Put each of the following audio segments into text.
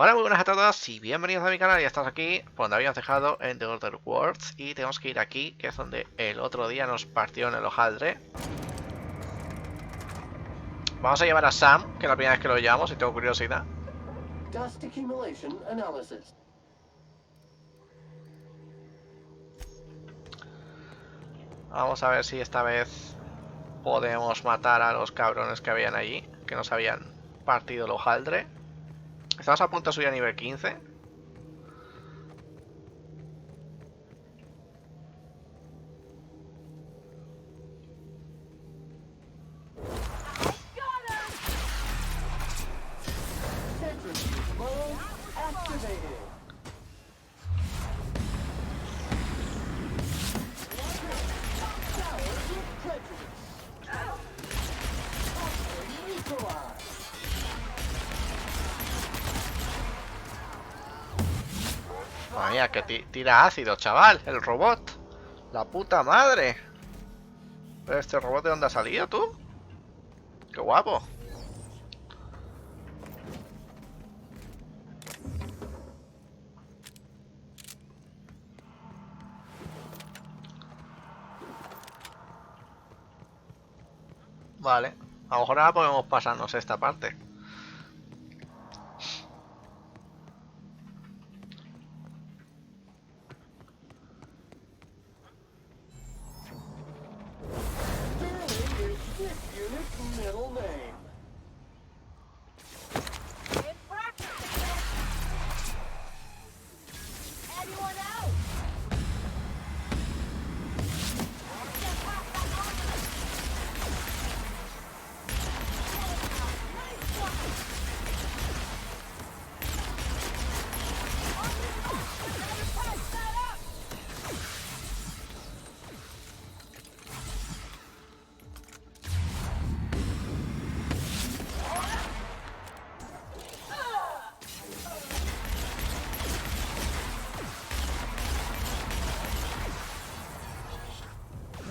Hola, muy buenas a todos y bienvenidos a mi canal. Ya estamos aquí por donde habíamos dejado en The Outer Worlds y tenemos que ir aquí, que es donde el otro día nos partió en el hojaldre. Vamos a llevar a Sam, que es la primera vez que lo llevamos y tengo curiosidad. Vamos a ver si esta vez podemos matar a los cabrones que habían allí, que nos habían partido el hojaldre. Estamos a punto de subir a nivel 15. Madre mía, que tira ácido, chaval, el robot. La puta madre. ¿Pero este robot de dónde ha salido, tú? Qué guapo. Vale, a lo mejor ahora podemos pasarnos esta parte.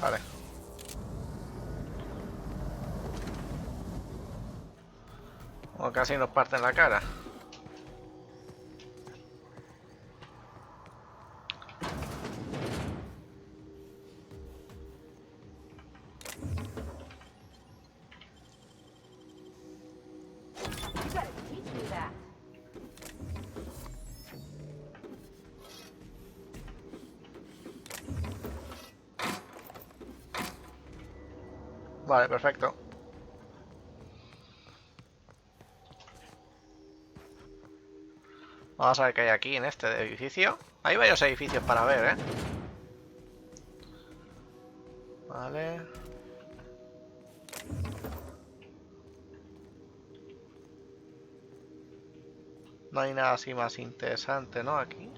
Vale. O casi nos parten la cara. Vale, perfecto. Vamos a ver qué hay aquí en este edificio. Hay varios edificios para ver, ¿eh? Vale. No hay nada así más interesante, ¿no? Aquí.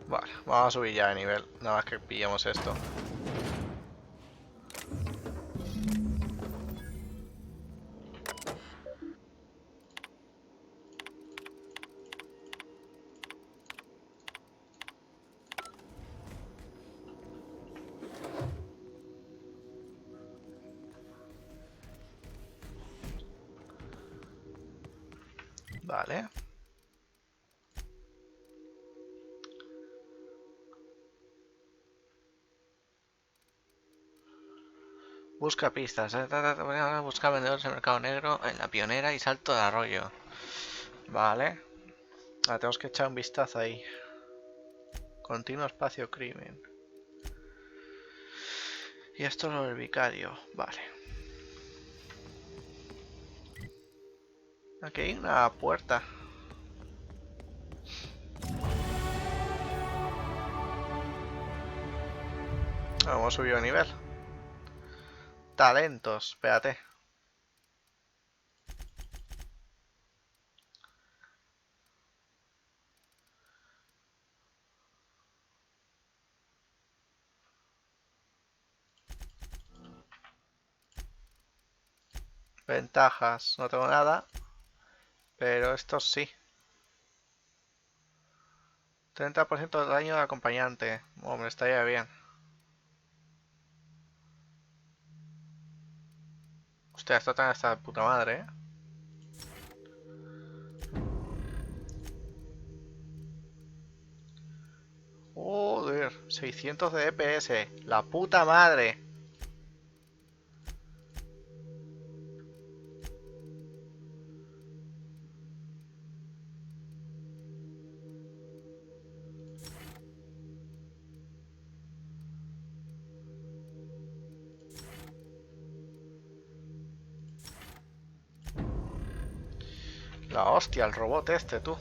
Vale, vamos a subir ya de nivel. Nada más que pillemos esto. Vale. Busca pistas. Busca vendedores en el mercado negro, en la pionera y salto de arroyo. Vale. Ahora tenemos que echar un vistazo ahí. Continuo espacio crimen. Y esto es lo del vicario. Vale. Aquí hay una puerta. Hemos subido de nivel. Talentos, espérate. Ventajas, no tengo nada. Pero estos sí. 30% de daño de acompañante. Hombre, estaría bien. Hostia, esto también está de puta madre, ¿eh? Joder, 600 de DPS. La puta madre. La hostia, el robot este, tú.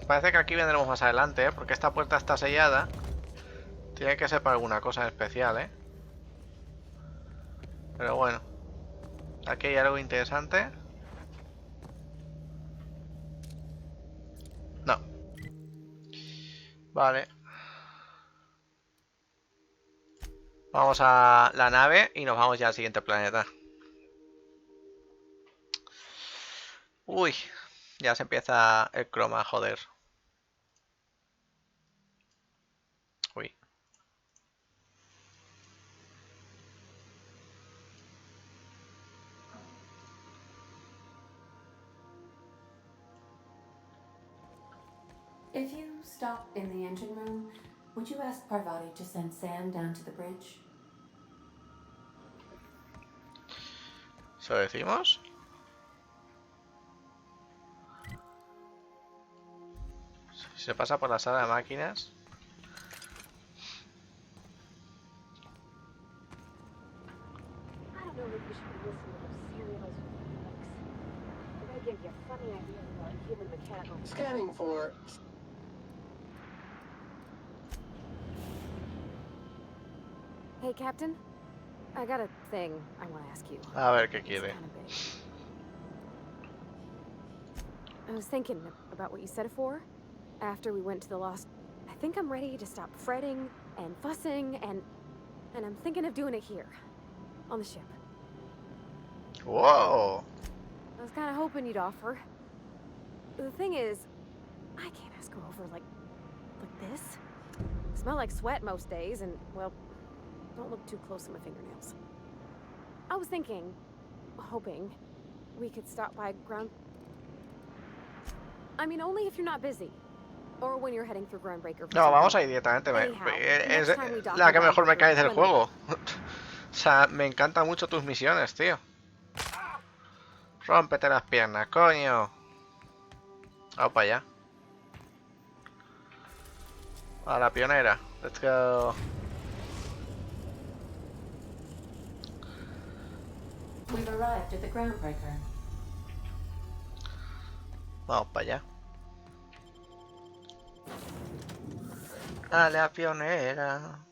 Parece que aquí vendremos más adelante, ¿eh? Porque esta puerta está sellada. Tiene que ser para alguna cosa en especial, ¿eh? Pero bueno. Aquí hay algo interesante. No. Vale. Vamos a la nave y nos vamos ya al siguiente planeta. Uy, ya se empieza el croma a joder. Uy. If you stop in the engine room, would you ask Parvati to send Sam down to the bridge? ¿Se lo decimos? Si se pasa por la sala de máquinas. Scanning for... Hey, Captain. I got a thing I want to ask you. A ver qué It's quiere. kinda big. I was thinking about what you said before. After we went to the Lost... I think I'm ready to stop fretting and fussing and I'm thinking of doing it here. On the ship. ¡Wow! I was kind of hoping you'd offer. The thing is, I can't ask her over like this. I smell like sweat most days and, well, don't look too close at my fingernails. I was thinking, hoping, we could stop by ground... I mean, only if you're not busy. Or when you're heading through Groundbreaker. No, vamos a ir directamente. Es la que mejor me cae del juego. O sea, me encantan mucho tus misiones, tío. Rómpete las piernas, coño. Vamos para allá. A la pionera. Let's go. We've arrived at the Groundbreaker. Vamos para allá. A la pionera.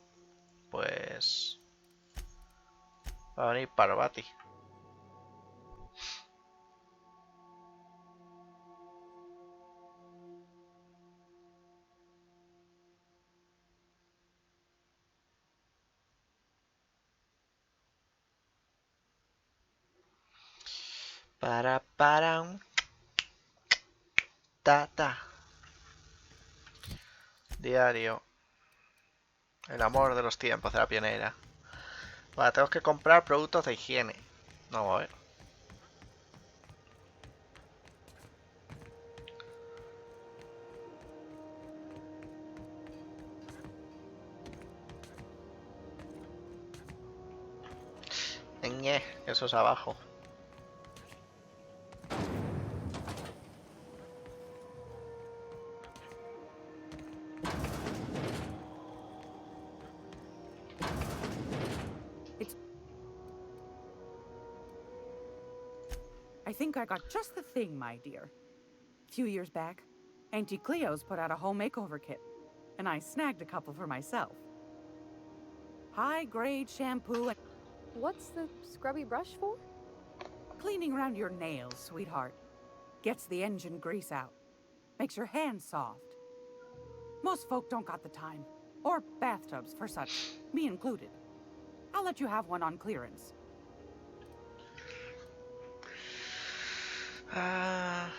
Pues... va a venir Parvati. Para un... Ta. Diario. El amor de los tiempos de la pionera. Vale, tenemos que comprar productos de higiene. Vamos a ver. Eso es abajo. I think I got just the thing, my dear. A few years back, Auntie Cleo's put out a home makeover kit, and I snagged a couple for myself. High-grade shampoo and... What's the scrubby brush for? Cleaning around your nails, sweetheart. Gets the engine grease out. Makes your hands soft. Most folk don't got the time. Or bathtubs for such, me included. I'll let you have one on clearance. Ah,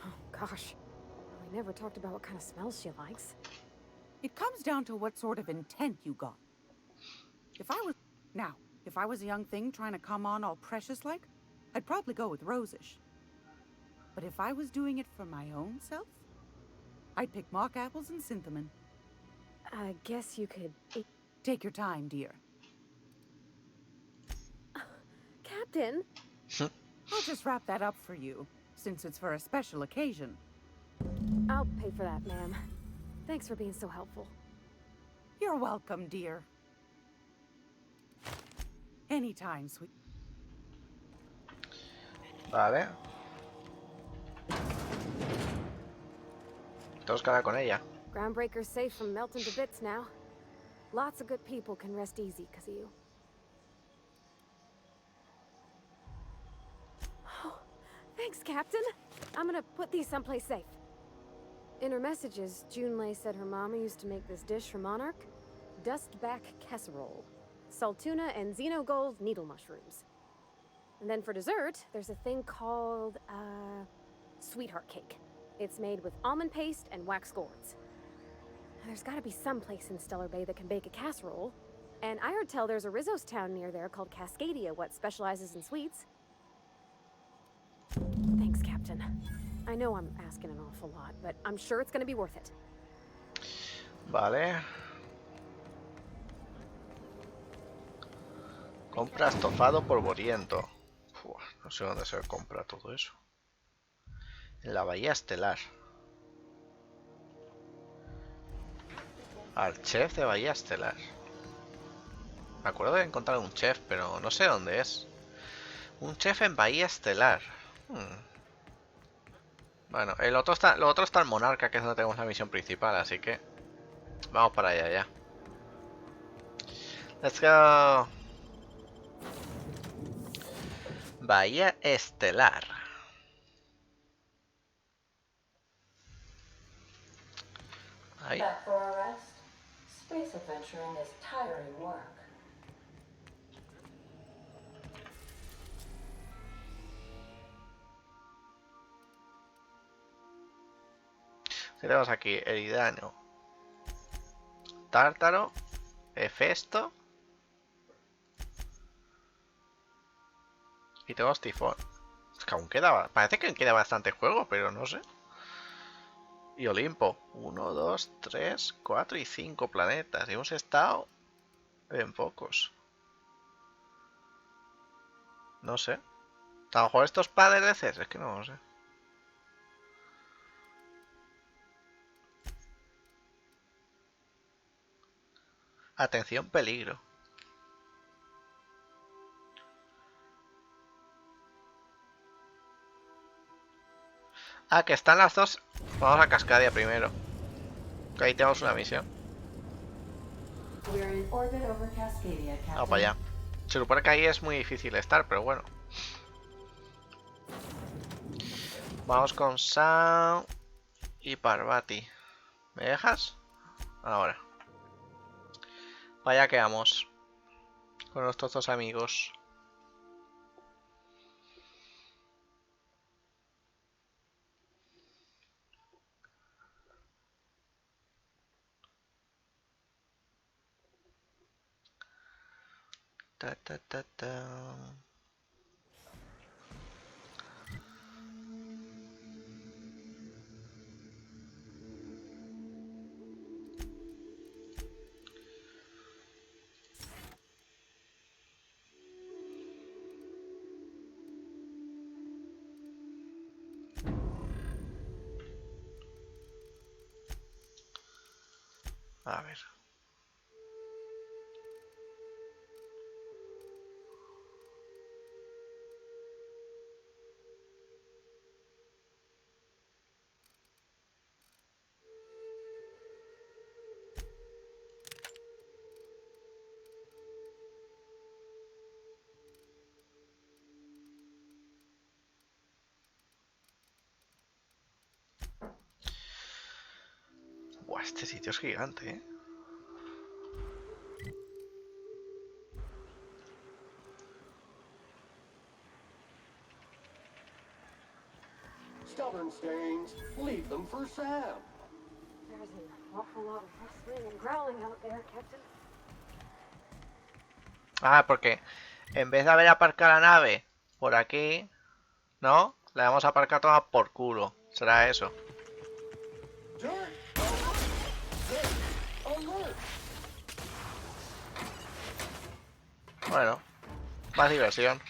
Oh, gosh. We never talked about what kind of smells she likes. It comes down to what sort of intent you got. If I was a young thing trying to come on all precious-like, I'd probably go with rosish. But if I was doing it for my own self, I'd pick mock apples and cinnamon. I guess you could... Take your time, dear. Captain! I'll just wrap that up for you, since it's for a special occasion. I'll pay for that, ma'am. Thanks for being so helpful. You're welcome, dear. Anytime, sweet. vale. Tenemos que hablar con ella. Groundbreaker's safe from melting to bits now. Lots of good people can rest easy because of you. Oh, thanks, Captain. I'm gonna put these someplace safe. In her messages, Junlei said her mama used to make this dish for Monarch. Dustback casserole. Saltuna and xenogold needle mushrooms. And then for dessert, there's a thing called, sweetheart cake. It's made with almond paste and wax gourds. There's gotta be some place in Stellar Bay that can bake a casserole. And I heard tell there's a Rizzo's town near there called Cascadia, what specializes in sweets. Thanks, Captain. I know I'm asking an awful lot, but I'm sure it's gonna be worth it. Vale. Compra estofado polvoriento. Uf, no sé dónde se compra todo eso. En la bahía estelar. Al chef de bahía estelar. Me acuerdo de encontrar un chef, pero no sé dónde es. Un chef en bahía estelar. Bueno, lo otro está en Monarca, que es donde tenemos la misión principal, así que vamos para allá ya. Let's go. Bahía estelar. Ahí. Back for a rest? Space adventuring is tiring work. Tenemos aquí eridano, tártaro, hefesto y tenemos tifón. Es que aún queda, parece que queda bastante juego, pero no sé. Y Olimpo, 1, 2, 3, 4 y 5 planetas. Y hemos estado en pocos. No sé. A lo mejor estos padres de CES, es que no lo sé. Atención, peligro. Ah, que están las dos. Vamos a Cascadia primero. Que ahí tenemos una misión. We're in orbit over Cascadia, Captain. Vamos para allá. Se supone que ahí es muy difícil estar, pero bueno. Vamos con Sam y Parvati. ¿Me dejas? Ahora. Vaya que vamos. Con nuestros dos amigos. Ta, ta, ta, ta. A ver. Este sitio es gigante, ¿eh? Stubborn stains, leave them for Sam. There's an awful lot of rustling and growling out there, Captain. Ah, porque en vez de haber aparcado la nave por aquí, ¿no? La vamos a aparcar toda por culo. Será eso. Dirt! Alert! Bueno, más diversión.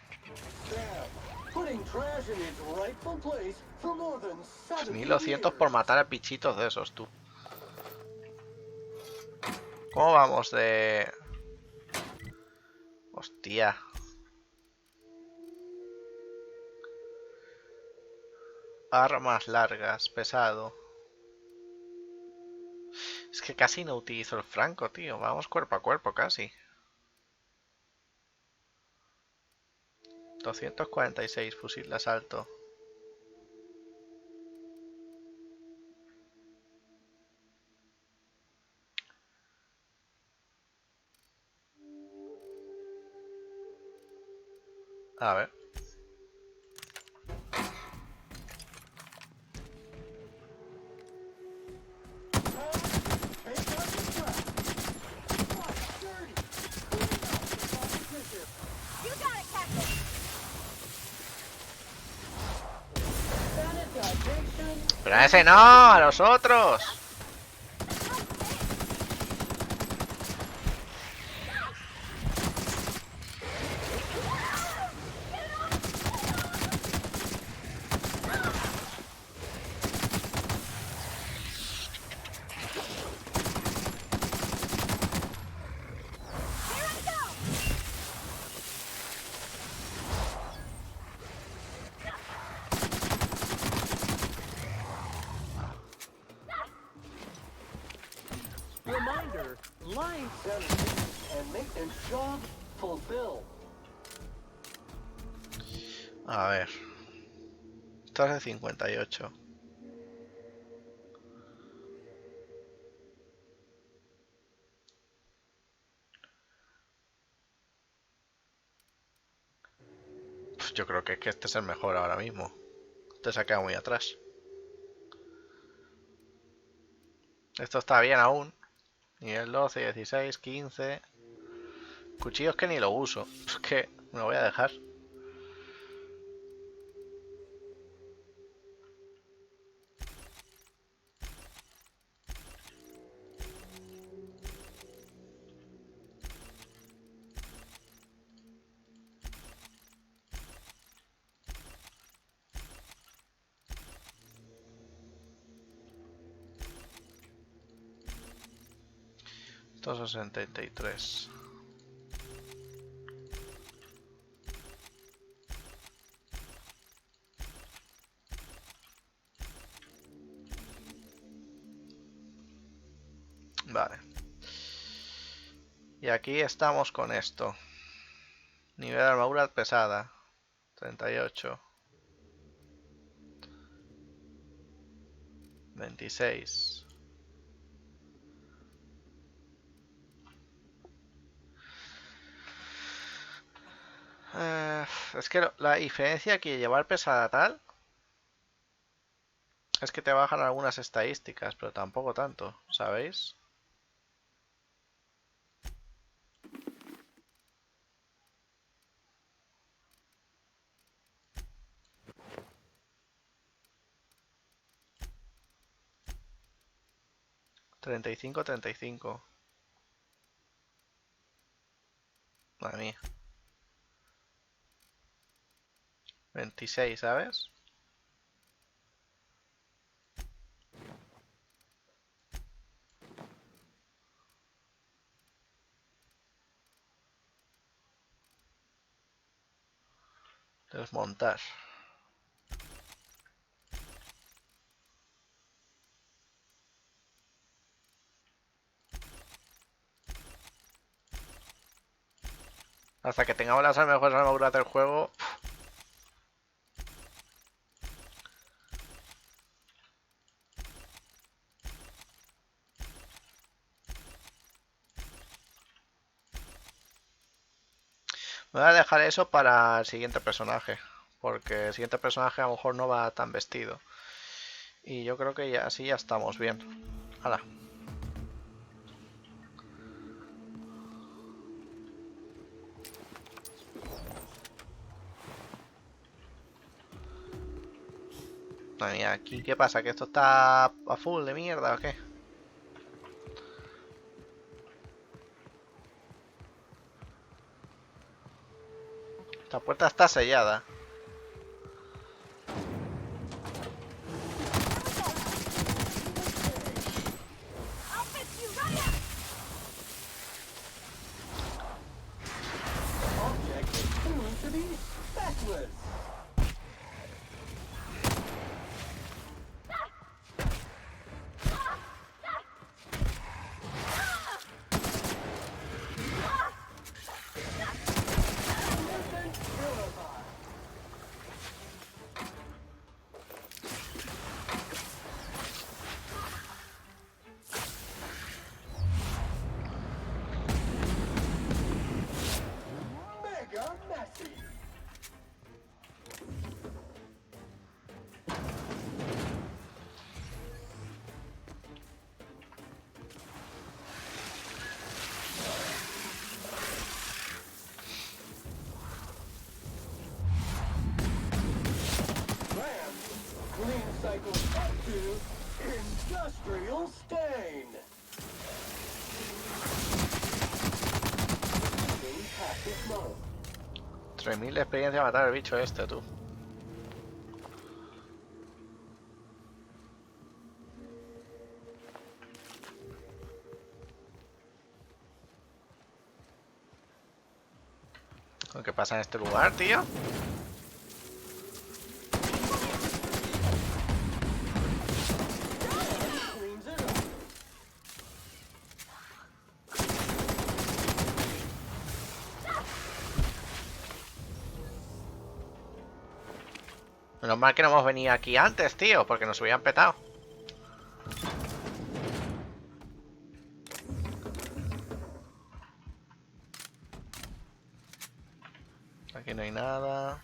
Sam, putting trash in its rightful place for more than 70 1200 por years. matar a pichitos de esos, tú. ¿Cómo vamos de...? Hostia. Armas largas, pesado. Es que casi no utilizo el franco, tío. Vamos cuerpo a cuerpo, casi. 246, fusil de asalto. A ver. Pero a ese no, a los otros. Reminder, line 76 and maintenance job fulfilled. A ver. Esto es de 58. Pues yo creo que este es el mejor ahora mismo. Este se ha quedado muy atrás. Esto está bien aún. Nivel 12, 16, 15. Cuchillos que ni lo uso. Es que me lo voy a dejar. Estos 63. Vale. Y aquí estamos con esto. Nivel de armadura pesada. 38. 26. Es que la diferencia aquí de llevar pesada tal es que te bajan algunas estadísticas, pero tampoco tanto, ¿sabéis? Treinta y cinco, 35. Madre mía. 26, ¿sabes? Desmontar. Hasta que tengamos las mejores armaduras del juego. Me voy a dejar eso para el siguiente personaje. Porque el siguiente personaje a lo mejor no va tan vestido. Y yo creo que ya así ya estamos bien. Hala. Madre mía, aquí ¿qué pasa? ¿Que esto está a full de mierda o qué? La puerta está sellada. Object is tuned to be specialist. Movement purified. Mega messy. Ram. Clean cycle up to industrial stain. In passive mode. 3000 de experiencia a matar al bicho este, tú. ¿Qué pasa en este lugar, tío? Cleans it up. Menos mal que no hemos venido aquí antes, tío, porque nos hubieran petado. Aquí no hay nada.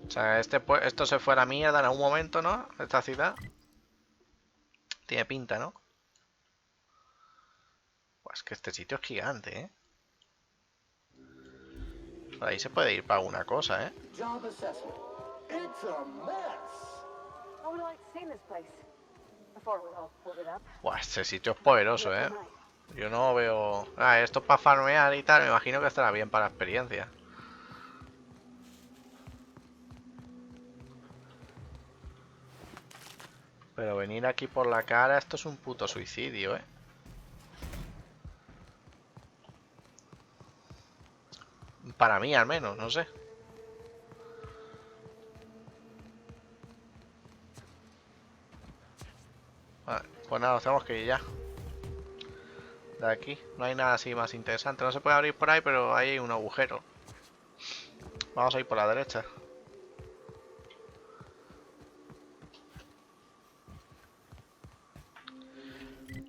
O sea, esto se fue a la mierda en algún momento, ¿no? Esta ciudad. Tiene pinta, ¿no? Pues que este sitio es gigante, ¿eh? Por ahí se puede ir para alguna cosa, ¿eh? Job assessment. It's a mess. I would like to see this place before we all pulled it up. Buah, este sitio es poderoso, ¿eh? Yo no veo... Ah, esto es para farmear y tal. Me imagino que estará bien para la experiencia. Pero venir aquí por la cara, esto es un puto suicidio, ¿eh? Para mí, al menos, no sé. Vale, pues nada, nos tenemos que ir ya. De aquí, no hay nada así más interesante. No se puede abrir por ahí, pero ahí hay un agujero. Vamos a ir por la derecha.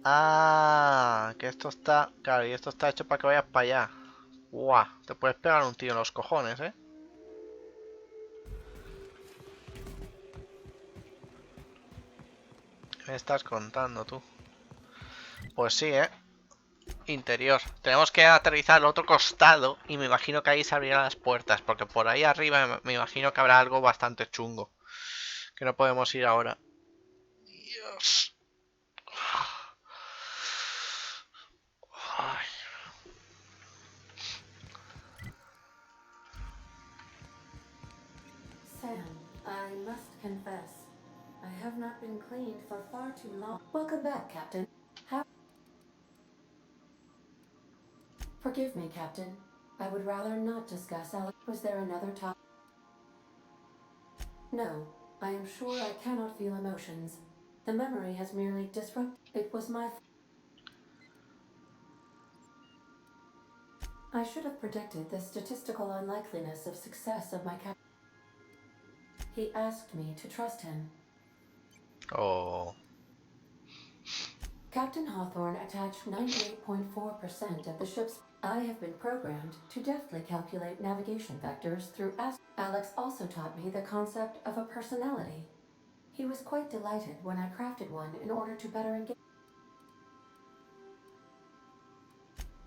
Ah, que esto está... Claro, y esto está hecho para que vayas para allá. Guau, te puedes pegar un tiro en los cojones, ¿eh? ¿Qué me estás contando tú? Pues sí, ¿eh? Interior. Tenemos que aterrizar al otro costado y me imagino que ahí se abrirán las puertas, porque por ahí arriba me imagino que habrá algo bastante chungo. Que no podemos ir ahora. Dios. Ay. Sam, I must confess, I have not been cleaned for far too long. Welcome back, Captain. Forgive me, Captain. I would rather not discuss Alex. Was there another topic? No, I am sure I cannot feel emotions. The memory has merely disrupted. It was my. I should have predicted the statistical unlikeliness of success of my cap. He asked me to trust him. Oh. Captain Hawthorne attached 98.4% of the ship's. I have been programmed to deftly calculate navigation vectors through Alex also taught me the concept of a personality. He was quite delighted when I crafted one in order to better engage.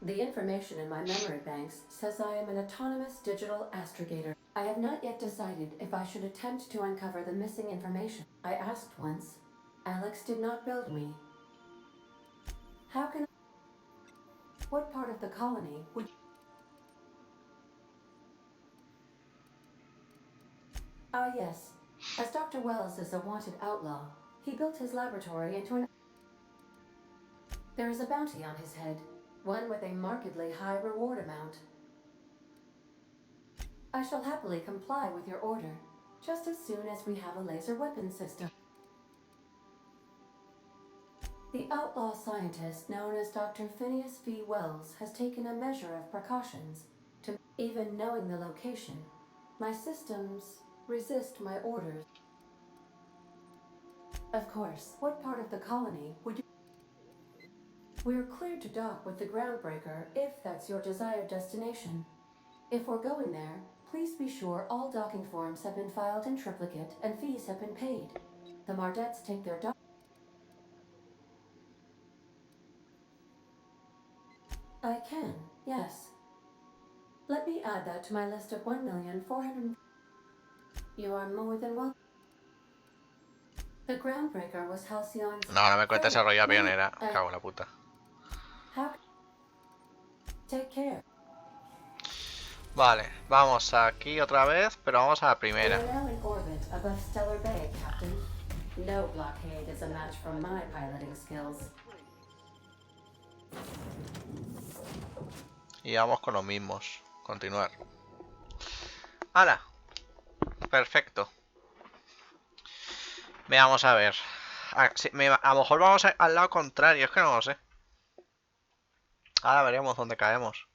The information in my memory banks says I am an autonomous digital astrogator. I have not yet decided if I should attempt to uncover the missing information. I asked once. Alex did not build me. How can What part of the colony would... Ah, yes. As Dr. Wells is a wanted outlaw, he built his laboratory into an... There is a bounty on his head, one with a markedly high reward amount. I shall happily comply with your order, just as soon as we have a laser weapon system. The outlaw scientist known as Dr. Phineas V. Wells has taken a measure of precautions to even knowing the location. My systems resist my orders. Of course, what part of the colony would you... We're cleared to dock with the groundbreaker if that's your desired destination. If we're going there, please be sure all docking forms have been filed in triplicate and fees have been paid. The Mardettes take their dock... I can, yes. Let me add that to my list of 1,400,000. You are more than welcome. The groundbreaker was Halcyon's... No, no me cuentes esa rolla pionera. Cago en la puta. How... Take care. Vale, vamos aquí otra vez, pero vamos a la primera. We are now in orbit above Stellar Bay, Captain. No blockade is a match for my piloting skills. Y vamos con los mismos. Continuar. ¡Hala! Perfecto. Veamos a ver. A lo mejor vamos al lado contrario, es que no lo sé. Ahora veremos dónde caemos.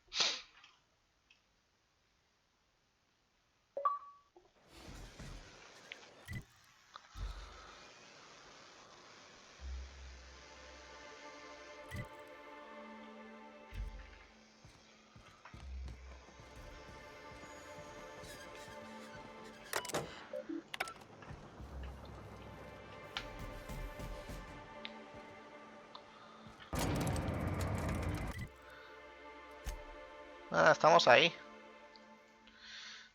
Nada, estamos ahí.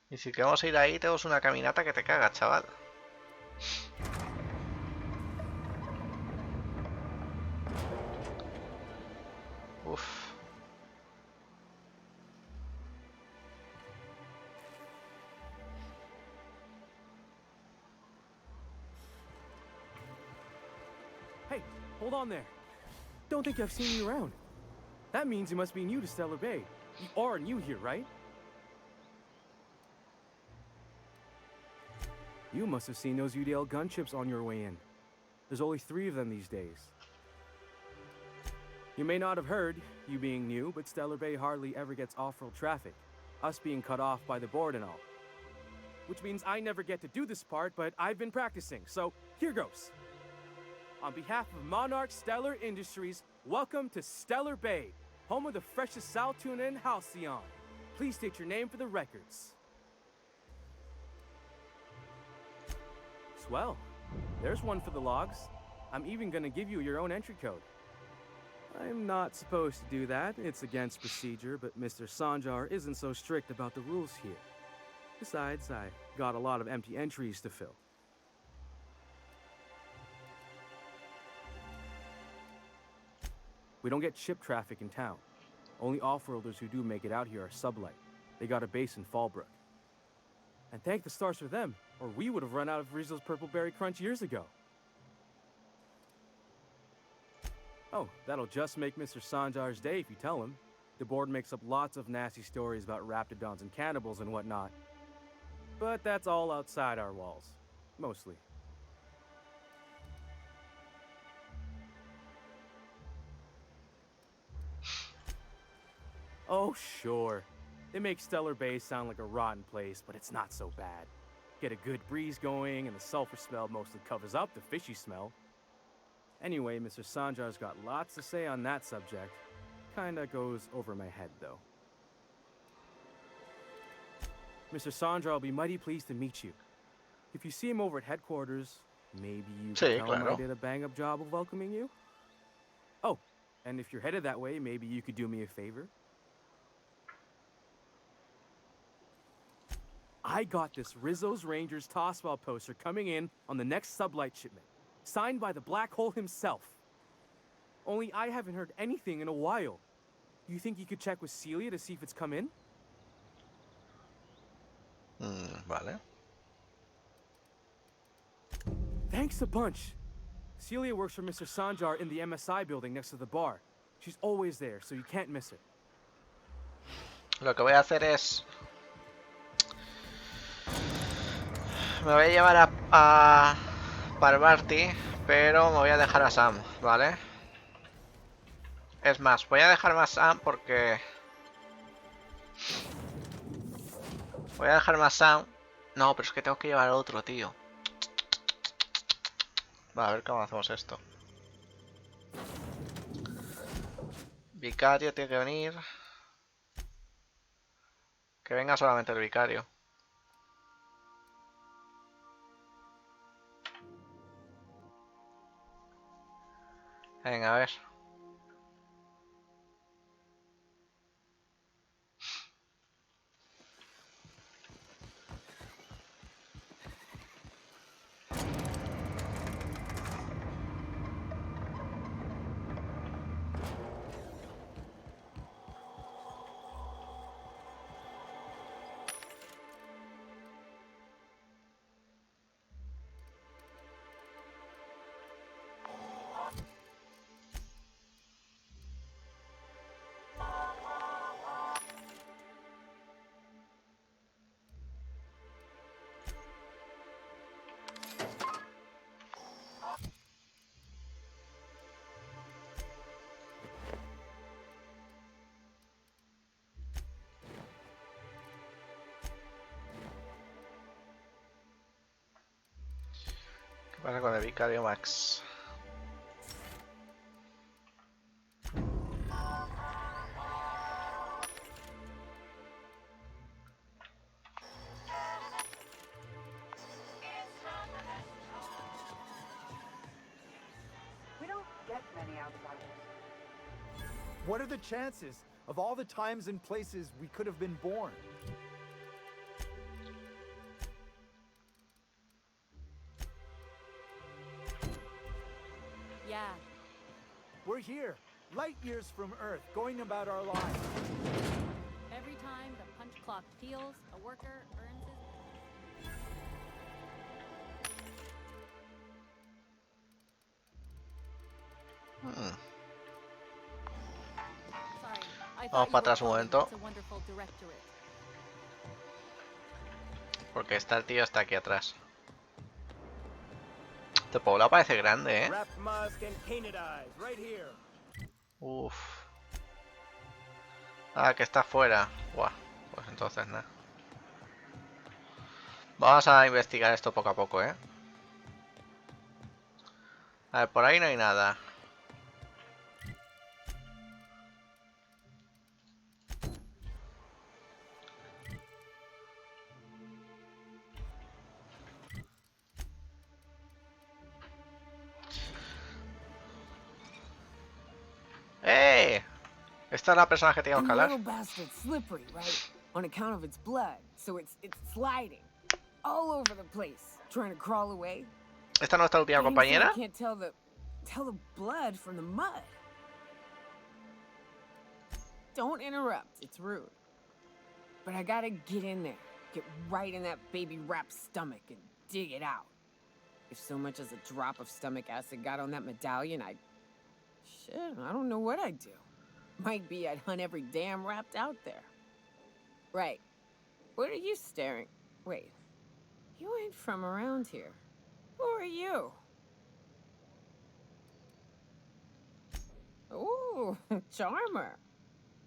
Y si queremos ir ahí, tenemos una caminata que te caga, chaval. Uf. Hey, hold on there. Don't think I've seen you around. That means you must be new to Stellar Bay. You are new here, right? You must have seen those UDL gunships on your way in. There's only 3 of them these days. You may not have heard, you being new, but Stellar Bay hardly ever gets off-road traffic, us being cut off by the board and all. Which means I never get to do this part, but I've been practicing, so here goes. On behalf of Monarch Stellar Industries, welcome to Stellar Bay, home of the freshest sal tuna in Halcyon. Please state your name for the records. Swell. There's one for the logs. I'm even gonna give you your own entry code. I'm not supposed to do that. It's against procedure, but Mr. Sanjar isn't so strict about the rules here. Besides, I got a lot of empty entries to fill. We don't get ship traffic in town. Only off-worlders who do make it out here are sublight. They got a base in Fallbrook. And thank the stars for them, or we would have run out of Rizzo's Purple Berry Crunch years ago. Oh, that'll just make Mr. Sanjar's day if you tell him. The board makes up lots of nasty stories about raptidons and cannibals and whatnot. But that's all outside our walls. Mostly. Oh, sure. They make Stellar Bay sound like a rotten place, but it's not so bad. Get a good breeze going, and the sulfur smell mostly covers up the fishy smell. Anyway, Mr. Sanjar's got lots to say on that subject. Kinda goes over my head, though. Mr. Sanjar will be mighty pleased to meet you. If you see him over at headquarters, maybe you Sí, can tell him I claro. did a bang-up job of welcoming you? Oh, and if you're headed that way, maybe you could do me a favor? I got this Rizzo's Rangers tossball poster coming in on the next sublight shipment, signed by the Black Hole himself. Only I haven't heard anything in a while. You think you could check with Celia to see if it's come in? Vale. Thanks a bunch. Celia works for Mr. Sanjar in the MSI building next to the bar. She's always there, so you can't miss her. Lo que voy a hacer es... Me voy a llevar a Parvati, pero me voy a dejar a Sam, ¿vale? Es más, voy a dejarme a Sam porque... Voy a dejarme a Sam... No, pero es que tengo que llevar a otro, tío. Va, a ver cómo hacemos esto. Vicario tiene que venir. Que venga solamente el vicario. Venga, a ver. ¿Qué pasa con el vicario Max? We don't get many outsiders. What are the chances of all the times and places we could have been born? Yeah. We're here, light years from Earth, going about our lives. Every time the punch clock peals, a worker earns his... Sorry, I Vamos thought para you were atrás un calling. momento. It's a wonderful directorate. Porque está el tío está aquí atrás. Este pueblo parece grande, ¿eh? Wrapped musk and painted eyes, right here. Uf. Ah, que está afuera. Buah, pues entonces nada. Vamos a investigar esto poco a poco, ¿eh? A ver, por ahí no hay nada. ¡Eh! Esta es la persona que teníamos que And the hablar. little bastard's slippery, right? On account of its blood, so it's sliding all over the place, trying to crawl away. ¿Esta no es nuestra última Dang, so I compañera? can't tell the blood from the mud. Don't interrupt. It's rude. But I gotta get in there, get right in that baby rap's stomach, and dig it out. If so much as a drop of stomach acid got on that medallion, shit, I don't know what I'd do. Might be I'd hunt every damn wrapped out there. Right. What are you staring? Wait. You ain't from around here. Who are you? Ooh, charmer.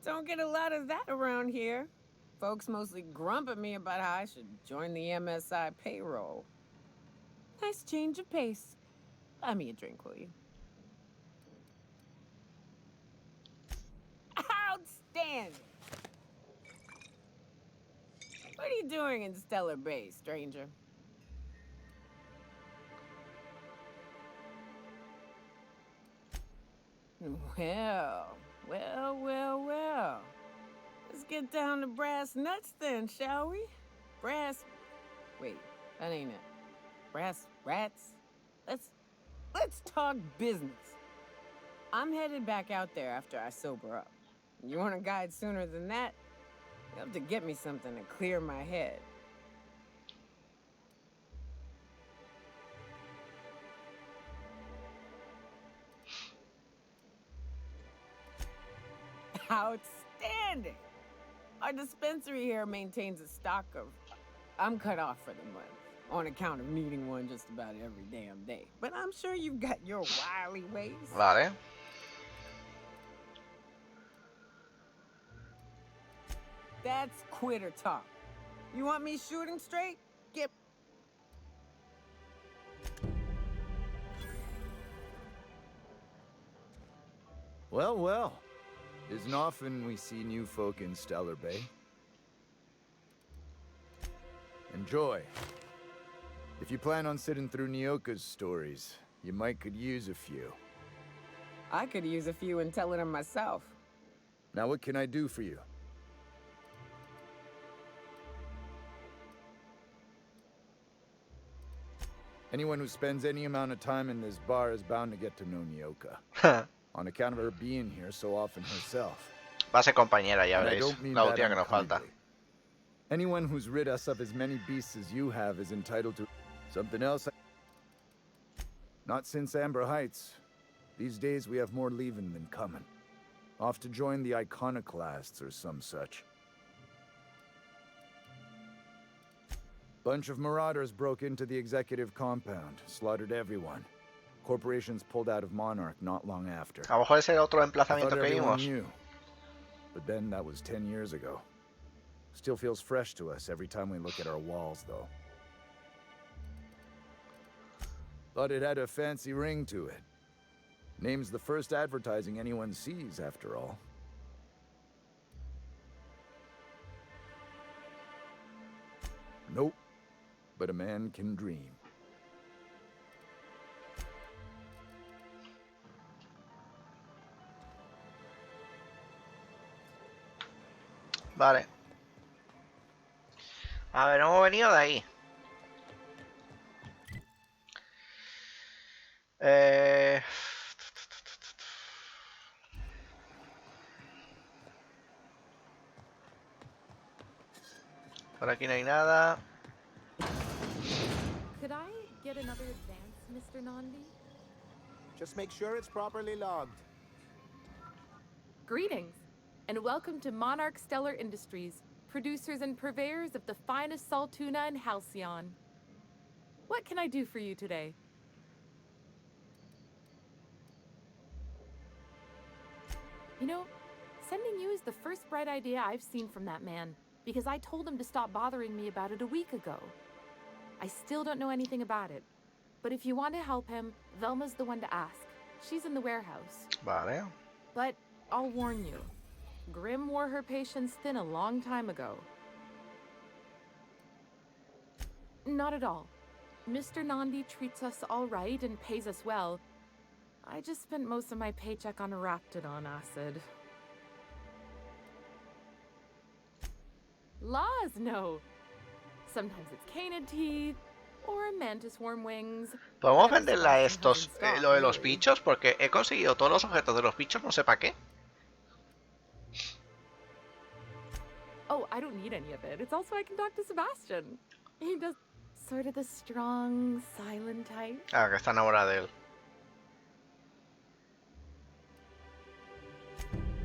Don't get a lot of that around here. Folks mostly grump at me about how I should join the MSI payroll. Nice change of pace. Buy me a drink, will you? Outstanding! What are you doing in Stellar Bay, stranger? Well. Let's get down to brass nuts then, shall we? Wait, that ain't it. Brass rats? Let's talk business. I'm headed back out there after I sober up. You want a guide sooner than that? You have to get me something to clear my head. Outstanding! Our dispensary here maintains a stock of... I'm cut off for the month, on account of needing one just about every damn day. But I'm sure you've got your wily ways. Vale. That's quitter talk. You want me shooting straight? Get... Well, well. Isn't often we see new folk in Stellar Bay. Enjoy. If you plan on sitting through Nyoka's stories, you might could use a few. I could use a few and tell them myself. Now what can I do for you? Anyone who spends any amount of time in this bar is bound to get to know Nyoka. On account of her being here so often herself. Va a ser compañera, ya And I veréis. don't mean La that última que nos falta. unkindly. Anyone who's rid us of as many beasts as you have is entitled to something else. Not since Amber Heights. These days we have more leaving than coming. Off to join the iconoclasts or some such. Bunch of marauders broke into the executive compound, slaughtered everyone. Corporations pulled out of Monarch not long after. A lo mejor ese era otro I thought emplazamiento que everyone vimos. knew. But then that was 10 years ago. Still feels fresh to us every time we look at our walls, though. Thought it had a fancy ring to it. Name's the first advertising anyone sees, after all. Nope. But a man can dream. Vale. A ver, hemos venido de ahí. Por aquí no hay nada. Could I get another advance, Mr. Nandi? Just make sure it's properly logged. Greetings, and welcome to Monarch Stellar Industries, producers and purveyors of the finest salt tuna in Halcyon. What can I do for you today? You know, sending you is the first bright idea I've seen from that man, because I told him to stop bothering me about it a week ago. I still don't know anything about it, but if you want to help him, Velma's the one to ask. She's in the warehouse. Vale. But I'll warn you, Grim wore her patience thin a long time ago. Not at all. Mr. Nandi treats us all right and pays us well. I just spent most of my paycheck on Raptidon acid. Laws, no. Sometimes it's canid teeth, or a mantis worm wings. ¿Podemos venderle a estos lo de los bichos? Porque he conseguido todos los objetos de los bichos, no sé para qué. Oh, I don't need any of it. It's also I can talk to Sebastian. He does sort of the strong, silent type. Ah, que está enamorada de él.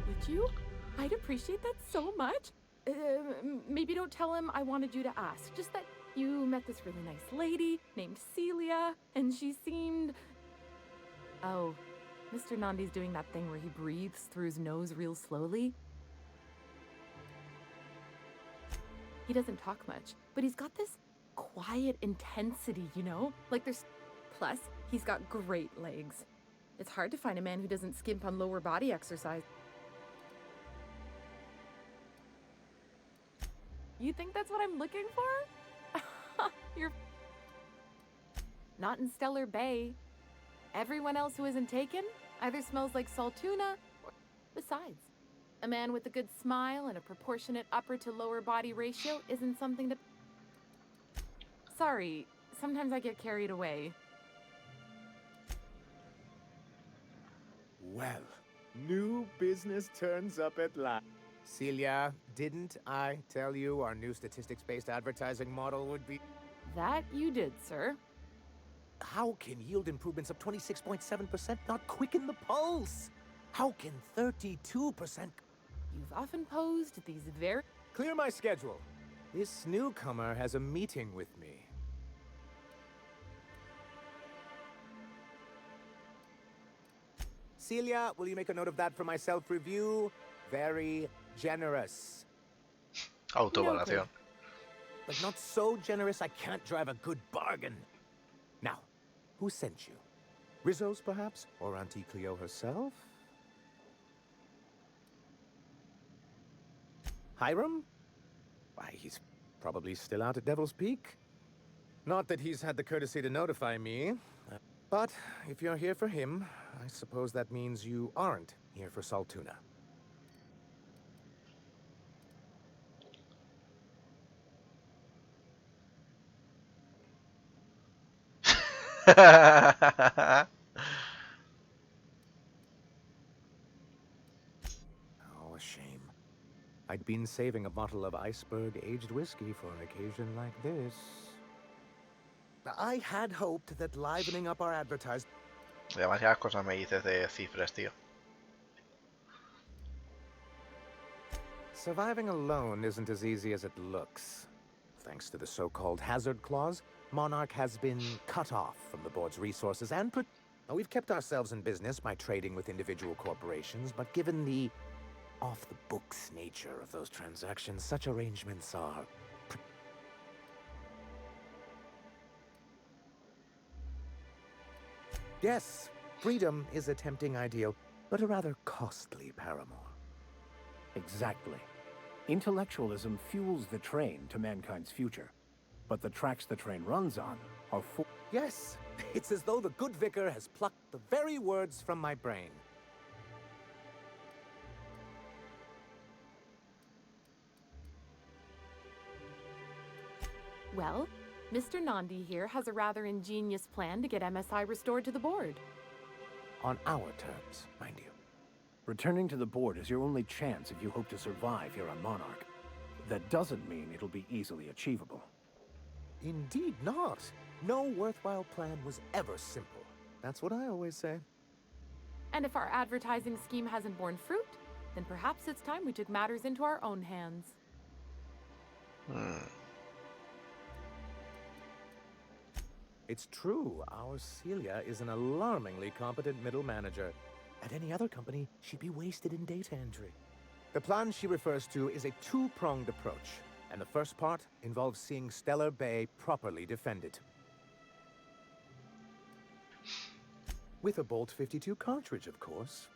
Would you? I'd appreciate that so much. Maybe don't tell him I wanted you to ask. Just that you met this really nice lady named Celia, and she seemed... Oh, Mr. Nandi's doing that thing where he breathes through his nose real slowly. He doesn't talk much, but he's got this quiet intensity, you know? Like there's... Plus, he's got great legs. It's hard to find a man who doesn't skimp on lower body exercise. You think that's what I'm looking for? You're... Not in Stellar Bay. Everyone else who isn't taken either smells like salt tuna or... Besides, a man with a good smile and a proportionate upper to lower body ratio isn't something to... Sorry, sometimes I get carried away. Well, new business turns up at last. Celia, didn't I tell you our new statistics-based advertising model would be... That you did, sir. How can yield improvements of 26.7% not quicken the pulse? How can 32%... You've often posed these very... Clear my schedule. This newcomer has a meeting with me. Celia, will you make a note of that for my self-review? Very generous. Autoevaluación. But not so generous I can't drive a good bargain. Now, who sent you? Rizzo's, perhaps? Or Auntie Cleo herself? Hiram? Why, he's probably still out at Devil's Peak. Not that he's had the courtesy to notify me. But if you're here for him, I suppose that means you aren't here for Saltuna. Oh, a shame. I'd been saving a bottle of iceberg-aged whiskey for an occasion like this. I had hoped that livening up our advertising... Demasiadas cosas me dices de cifras, tío. Surviving alone isn't as easy as it looks. Thanks to the so-called hazard clause, Monarch has been cut off from the board's resources and... Now, we've kept ourselves in business by trading with individual corporations, but given the off-the-books nature of those transactions, such arrangements are... Yes, freedom is a tempting ideal, but a rather costly paramour. Exactly. Intellectualism fuels the train to mankind's future, but the tracks the train runs on are full. Yes, it's as though the good vicar has plucked the very words from my brain. Well, Mr. Nandi here has a rather ingenious plan to get MSI restored to the board. On our terms, mind you. Returning to the board is your only chance if you hope to survive here on Monarch. That doesn't mean it'll be easily achievable. Indeed not. No worthwhile plan was ever simple. That's what I always say. And if our advertising scheme hasn't borne fruit, then perhaps it's time we took matters into our own hands. It's true, our Celia is an alarmingly competent middle manager. At any other company, she'd be wasted in data entry. The plan she refers to is a two-pronged approach, and the first part involves seeing Stellar Bay properly defended. With a Bolt 52 cartridge, of course.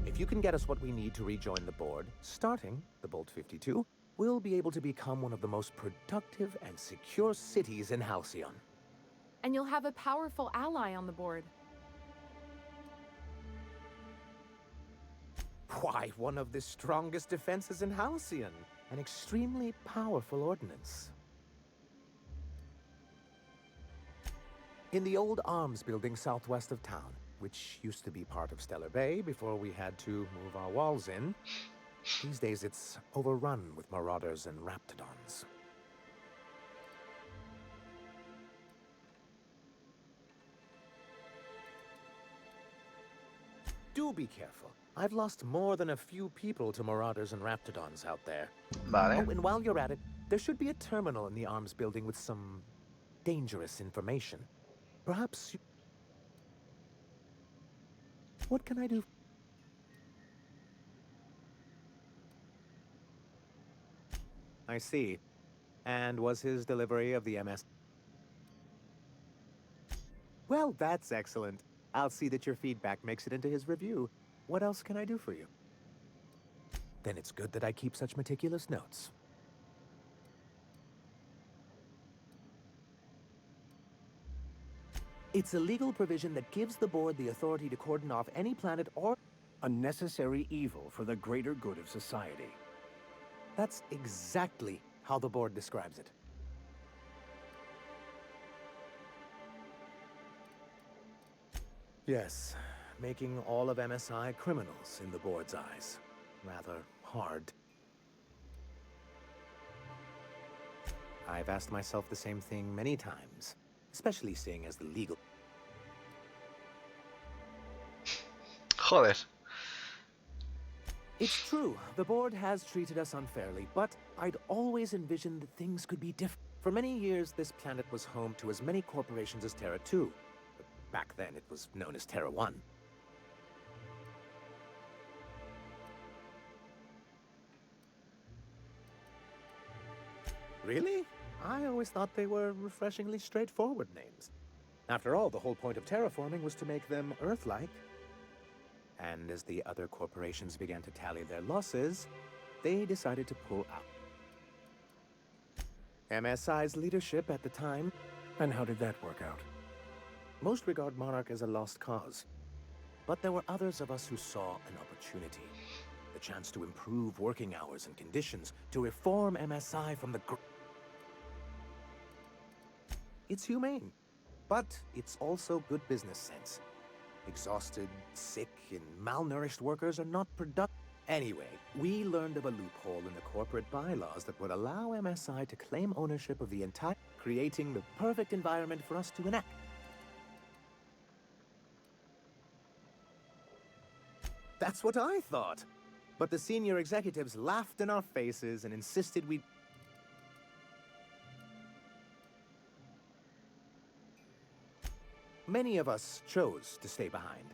If you can get us what we need to rejoin the board, starting the Bolt 52, we'll be able to become one of the most productive and secure cities in Halcyon. And you'll have a powerful ally on the board. Why, one of the strongest defenses in Halcyon. An extremely powerful ordnance. In the old arms building southwest of town, which used to be part of Stellar Bay before we had to move our walls in, these days it's overrun with marauders and raptidons. Do be careful. I've lost more than a few people to marauders and raptidons out there. Vale. Oh, and while you're at it, there should be a terminal in the arms building with some dangerous information. Perhaps you... What can I do? I see. And was his delivery of the MS... Well, that's excellent. I'll see that your feedback makes it into his review. What else can I do for you? Then it's good that I keep such meticulous notes. It's a legal provision that gives the board the authority to cordon off any planet or... A necessary evil for the greater good of society. That's exactly how the board describes it. Yes, making all of MSI criminals in the board's eyes. Rather hard. I've asked myself the same thing many times, especially seeing as the legal... Joder. It's true, the board has treated us unfairly, but I'd always envisioned that things could be different. For many years, this planet was home to as many corporations as Terra 2. But back then, it was known as Terra 1. Really? I always thought they were refreshingly straightforward names. After all, the whole point of terraforming was to make them Earth-like. And as the other corporations began to tally their losses, they decided to pull out. MSI's leadership at the time... And how did that work out? Most regard Monarch as a lost cause. But there were others of us who saw an opportunity. The chance to improve working hours and conditions, to reform MSI from the... It's humane, but it's also good business sense. Exhausted, sick, and malnourished workers are not productive. Anyway, we learned of a loophole in the corporate bylaws that would allow MSI to claim ownership of the entire... creating the perfect environment for us to enact. That's what I thought. But the senior executives laughed in our faces and insisted we... Many of us chose to stay behind.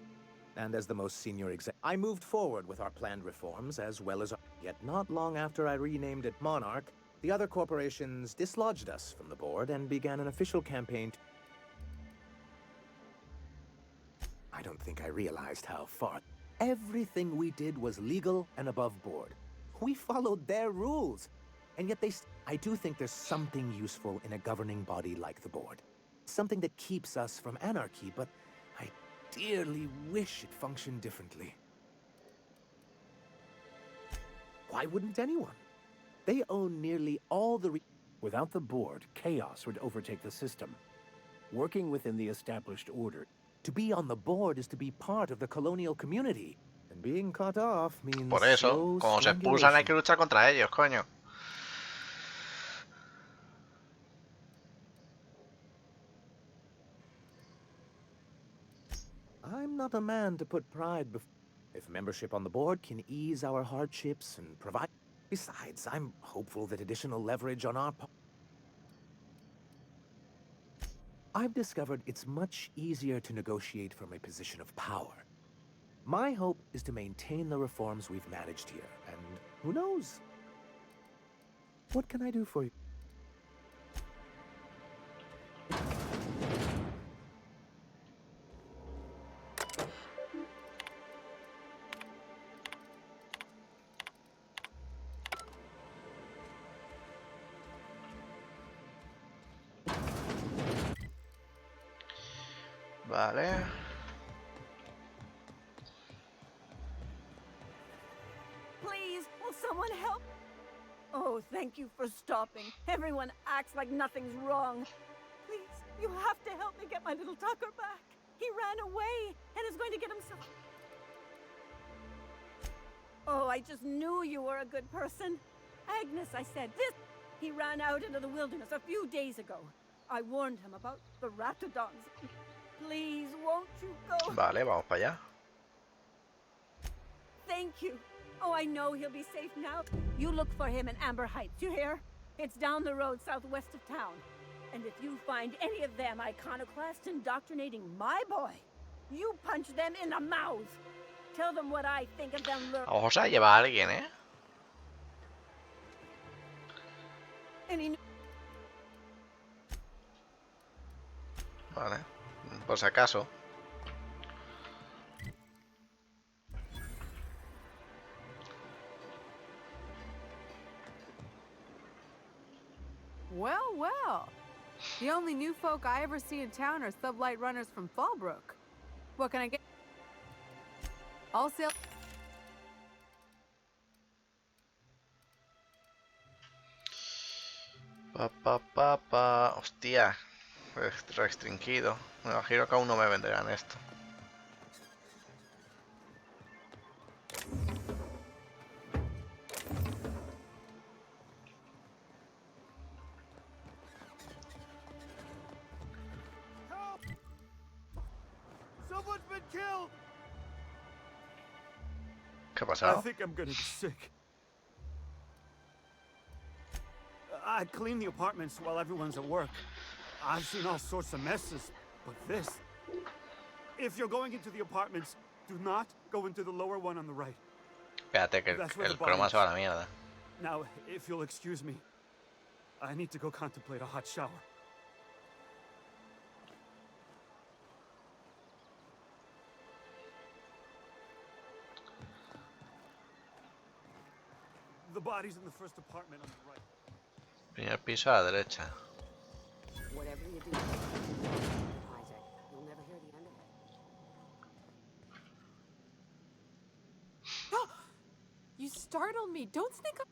And as the most senior exec, I moved forward with our planned reforms as well as... Yet not long after I renamed it Monarch, the other corporations dislodged us from the board and began an official campaign to... I don't think I realized how far... Everything we did was legal and above board. We followed their rules. And yet I do think there's something useful in a governing body like the board. Something that keeps us from anarchy, but I dearly wish it functioned differently. Why wouldn't anyone? They own nearly all the... Without the board, chaos would overtake the system. Working within the established order... To be on the board is to be part of the colonial community. And being cut off means... Por eso, como se expulsan hay que luchar contra ellos, coño. I'm not a man to put pride before... If membership on the board can ease our hardships and provide... Besides, I'm hopeful that additional leverage on our part... I've discovered it's much easier to negotiate from a position of power. My hope is to maintain the reforms we've managed here, and who knows? What can I do for you? Vale. Please, will someone help? Oh, thank you for stopping. Everyone acts like nothing's wrong. Please, you have to help me get my little Tucker back. He ran away and is going to get himself... Oh, I just knew you were a good person. Agnes, I said, this... He ran out into the wilderness a few days ago. I warned him about the ratodons. Please, won't you go? Vale, vamos para allá. Thank you. Oh, I know he'll be safe now. You look for him in Amber Heights, you hear? It's down the road southwest of town. And if you find any of them iconoclasts indoctrinating my boy, you punch them in the mouth. Tell them what I think of them. A lo mejor se la lleva a alguien, ¿eh? Vale, por si acaso. Well, well. The only new folk I ever see in town are sublight runners from Fallbrook. What can I get? All sale. Hostia, restringido. Me imagino que aún no me venderán esto. ¿Qué ha pasado? I think I'm gonna be sick. I clean the apartments while everyone's at work. I've seen all sorts of messes, but this... If you're going into the apartments, do not go into the lower one on the right. Espérate, que el croma se va a la mierda. Now, if you'll excuse me, I need to go contemplate a hot shower. The body's in the first apartment on the right. Primer piso a la derecha. Whatever you do, Isaac, you'll never hear the end of it. You startled me. Don't sneak up.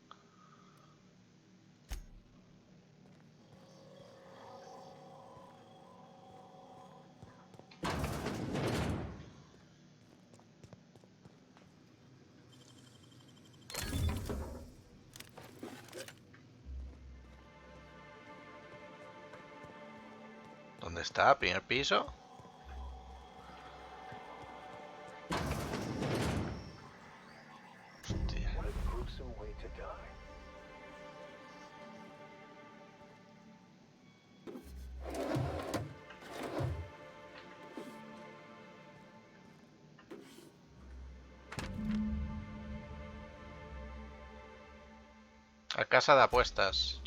¿Dónde está? ¿Primer piso? Hostia. A casa de apuestas.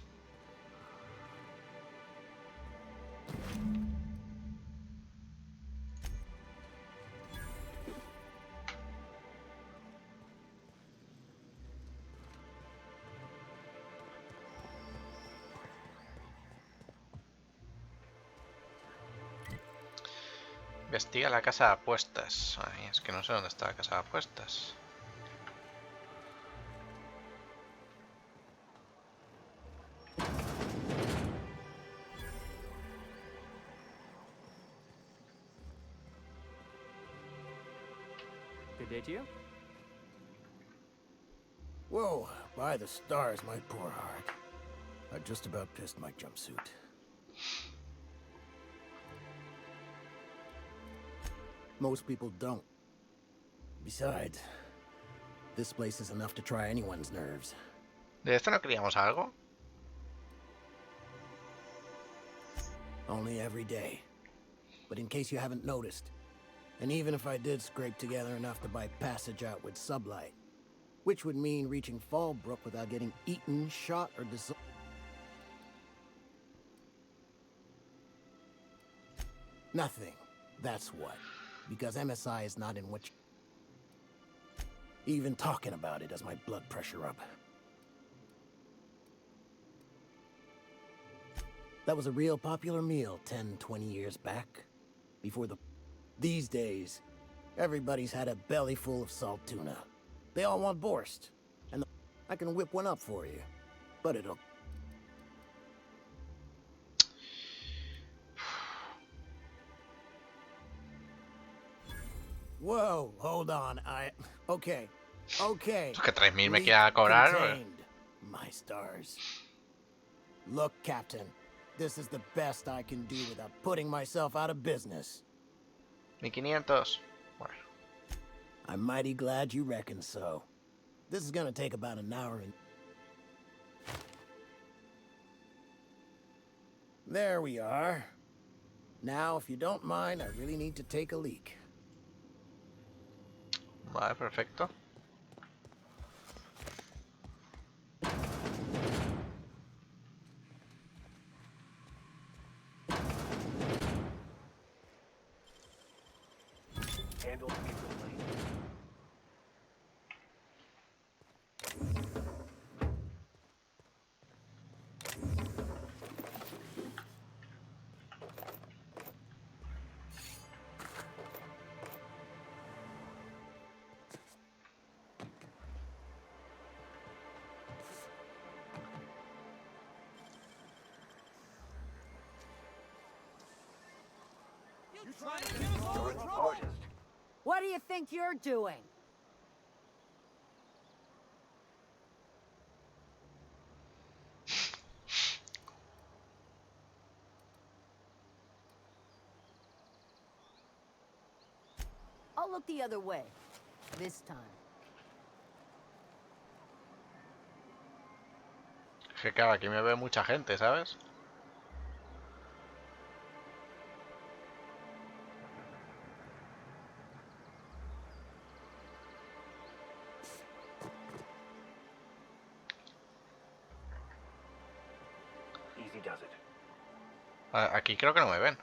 Investiga la casa de apuestas. Ay, es que no sé dónde está la casa de apuestas. Good day to you. Whoa, by the stars, my poor heart. I just about pissed my jumpsuit. Most people don't. Besides, this place is enough to try anyone's nerves. ¿De esto no queríamos algo? Only every day. But in case you haven't noticed, and even if I did scrape together enough to buy passage out with sublight, which would mean reaching Fallbrook without getting eaten, shot, or Nothing. That's what. Because MSI is not in what Even talking about it has my blood pressure up. That was a real popular meal 10, 20 years back. Before the... These days, everybody's had a belly full of salt tuna. They all want borscht. And I can whip one up for you. But it'll... Whoa, hold on, Okay. ¿Es que 3.000 me quiera cobrar? My stars. Look, Captain. This is the best I can do without putting myself out of business. 1.500. Bueno. I'm mighty glad you reckon so. This is gonna take about an hour and... There we are. Now, if you don't mind, I really need to take a leak. Vale, perfecto. Handle incomplete. What do you think you're doing? I'll look the other way. This time. Es que claro, aquí me ve mucha gente, ¿sabes? Easy does it. Aquí creo que no me ven.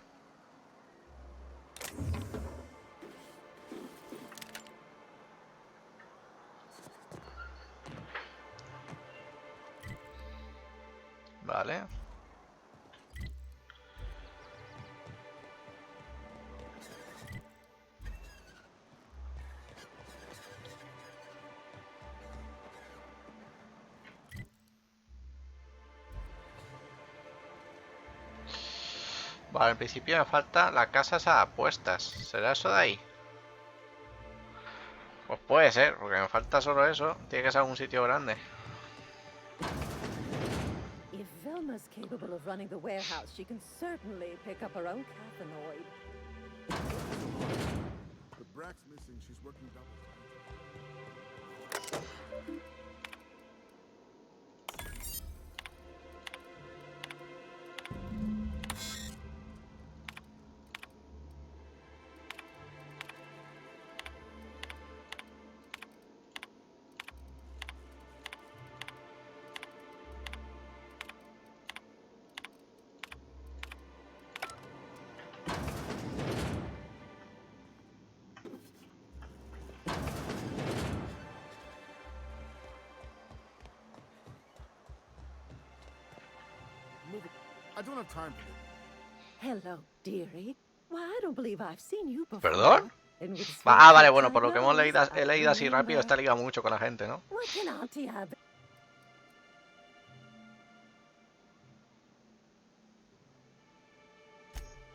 Vale. Vale, en principio me falta la casa esa de apuestas. ¿Será eso de ahí? Pues puede ser, porque me falta solo eso. Tiene que ser algún sitio grande. If Velma's capable of running the warehouse, she can certainly pick up her own cathanoid. The Brack's missing. She's working double. I don't have time for this. Hello, dearie. Why, I don't believe I've seen you before. ¿Perdón? And with Ah, vale, sweet bueno, por lo que hemos nose, leído, he I leído así remember. rápido, está ligado mucho con la gente, ¿no? What can Auntie have?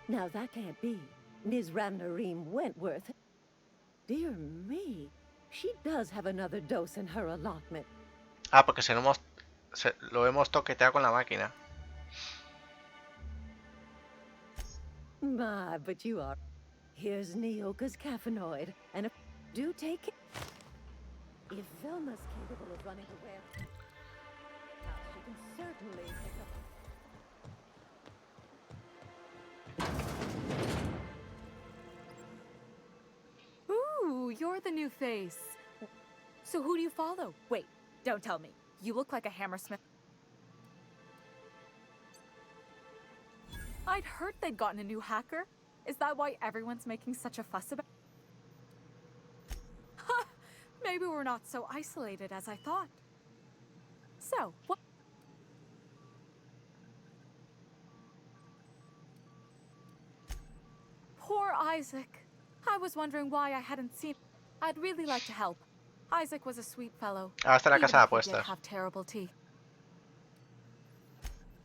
Now that can't be. Ms. Ramnareem Wentworth. Dear me, she does have another dose in her allotment. Ah, porque lo hemos toqueteado con la máquina. My, but you are. Here's Neoka's caffeinoid, and if do take it. If Velma's capable of running the warehouse, she can certainly pick up. Ooh, you're the new face. So who do you follow? Wait, don't tell me. You look like a hammersmith. I'd heard they'd gotten a new hacker. Is that why everyone's making such a fuss about? Maybe we're not so isolated as I thought. So, what? Poor Isaac. I was wondering why I hadn't seen. I'd really like to help. Isaac was a sweet fellow. Ah, está la even casa de if he did apuestas. have terrible teeth.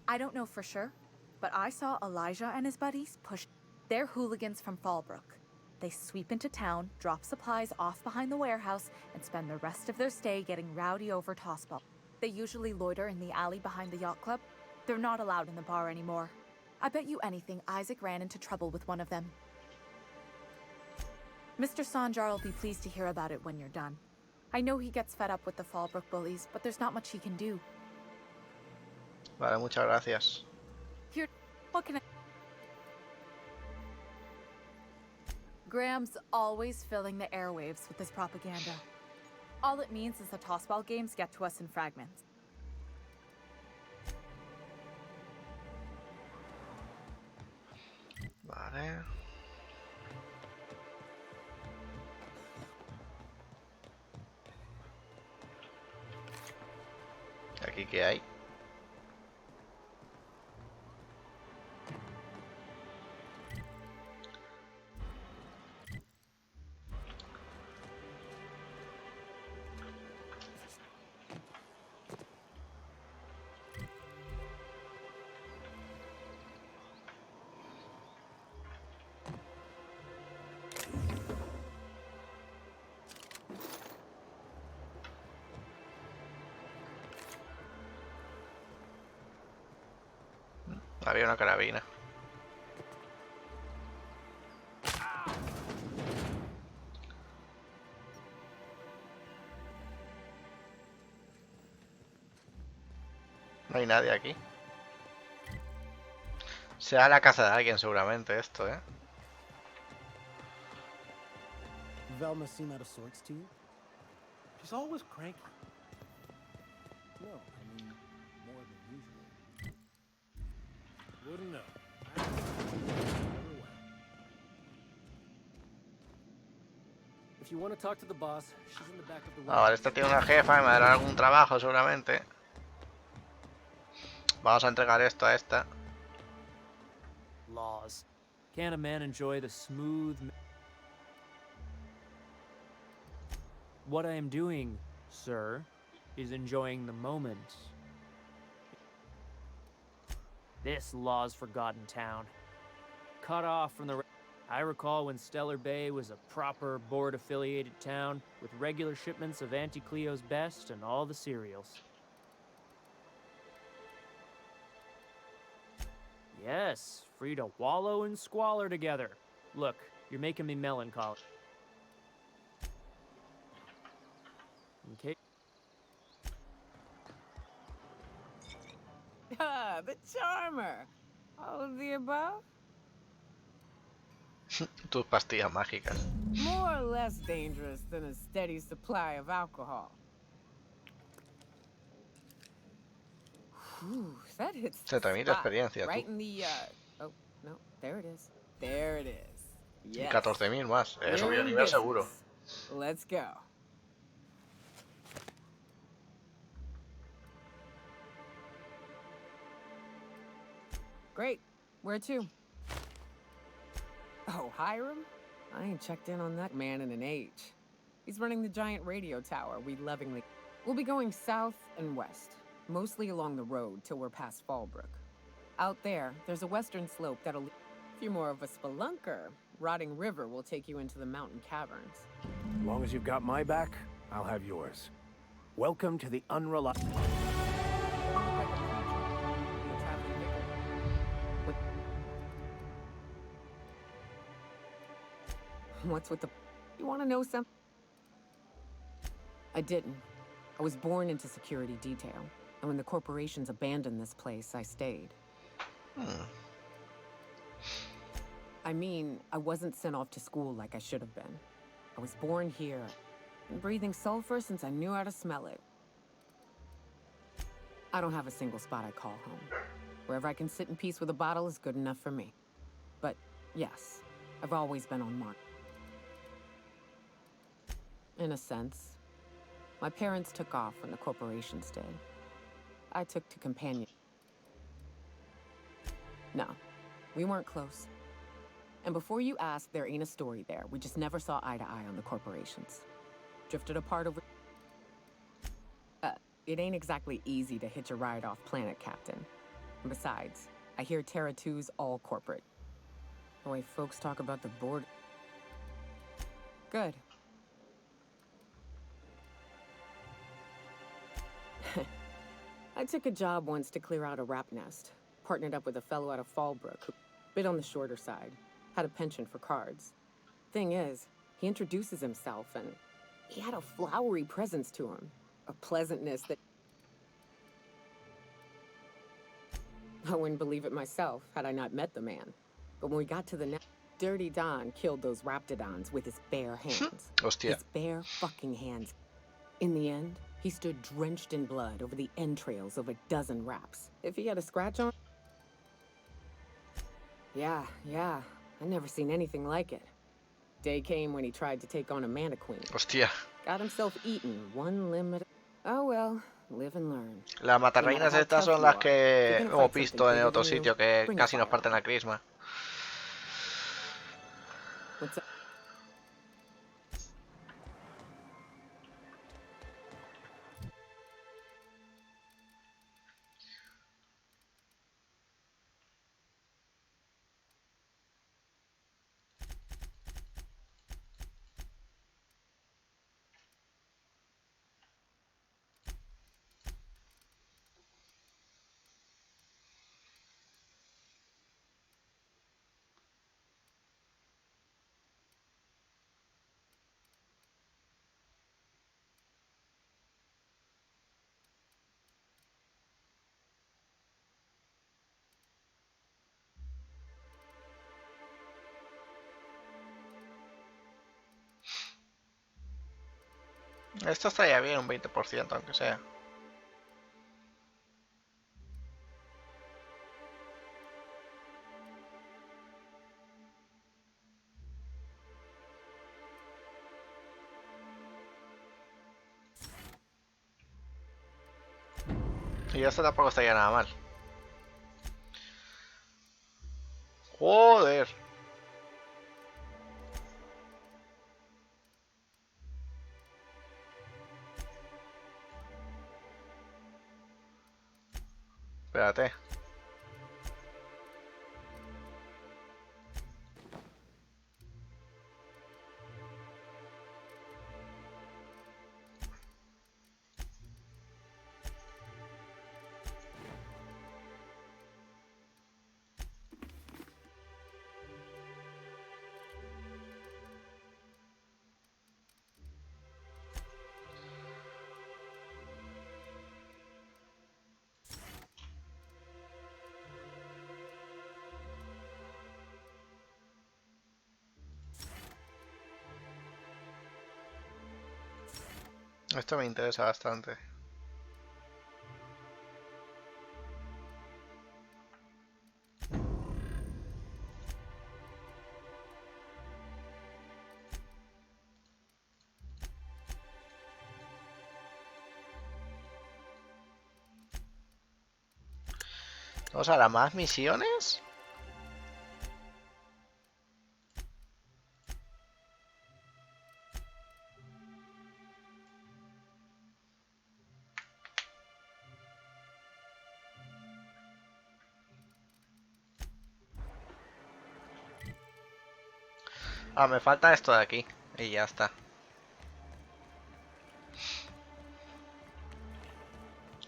I don't know for sure, but I saw Elijah and his buddies push. They're hooligans from Fallbrook. They sweep into town, drop supplies off behind the warehouse, and spend the rest of their stay getting rowdy over tossball. They usually loiter in the alley behind the yacht club. They're not allowed in the bar anymore. I bet you anything Isaac ran into trouble with one of them. Mr. Sanjar will be pleased to hear about it when you're done. I know he gets fed up with the Fallbrook bullies, but there's not much he can do. Vale, muchas gracias. Here, what can I... Graham's always filling the airwaves with this propaganda. All it means is the tossball games get to us in fragments. Vale. aquí qué hay. Había una carabina. No hay nadie aquí. Será la casa de alguien seguramente esto, ¿eh? Velma seem out of sorts to you? She's always cranky. No, I mean more than usual. Wouldn't know. If you want to talk to the boss, she's in the back of the Ah, vale, esta tiene una jefa y me dará algún trabajo seguramente. Vamos a entregar esto a esta. Laws. Can a man enjoy the smooth... What I am doing, sir, is enjoying the moment. This Law's forgotten town. Cut off from the... I recall when Stellar Bay was a proper board-affiliated town with regular shipments of Auntie Cleo's best and all the cereals. Yes, free to wallow in squalor together. Look, you're making me melancholy. Okay. Ah, the charmer. All of the above? Tus pastillas mágicas. More or less dangerous than a steady supply of alcohol. Whew, that hits Se the transmite spot, experiencia, right tú. in the, oh, no, there it is. There it is. Y Yes. 14.000 más. He We're subido in nivel business. seguro. Let's go. Great. Where to? Oh, Hiram? I ain't checked in on that man in an age. He's running the giant radio tower we lovingly... We'll be going south and west, mostly along the road till we're past Fallbrook. Out there, there's a western slope that'll... If you're more of a spelunker, Rotting River will take you into the mountain caverns. As long as you've got my back, I'll have yours. Welcome to the unreliable... What's with the... You want to know something? I didn't. I was born into security detail. And when the corporations abandoned this place, I stayed. I mean, I wasn't sent off to school like I should have been. I was born here, and breathing sulfur since I knew how to smell it. I don't have a single spot I call home. Wherever I can sit in peace with a bottle is good enough for me. But, yes, I've always been on mark. In a sense. My parents took off when the corporations did. I took to companion. No, we weren't close. And before you ask, there ain't a story there. We just never saw eye to eye on the corporations. Drifted apart over... it ain't exactly easy to hitch a ride off planet, Captain. And besides, I hear Terra 2's all corporate. The way folks talk about the board... Good. I took a job once to clear out a rat nest. Partnered up with a fellow out of Fallbrook who bit on the shorter side. Had a penchant for cards. Thing is, he introduces himself and he had a flowery presence to him. A pleasantness that... I wouldn't believe it myself had I not met the man. But when we got to the nest, Dirty Don killed those raptidons with his bare hands. Hostia. His bare fucking hands. In the end, he stood drenched in blood over the entrails of a dozen raps. If he had a scratch on... Yeah. I never seen anything like it. Day came when he tried to take on a mannequin. Hostia. Got himself eaten, one limb at a... Oh well, live and learn. Las matarreinas estas son las que hemos visto en otro sitio que bring casi a nos fire. parten la crisma. What's up? Esto estaría bien, un 20%, aunque sea. Y esto tampoco estaría nada mal. Joder. Espérate. Esto me interesa bastante. Vamos a las más misiones. Ah, me falta esto de aquí. Y ya está.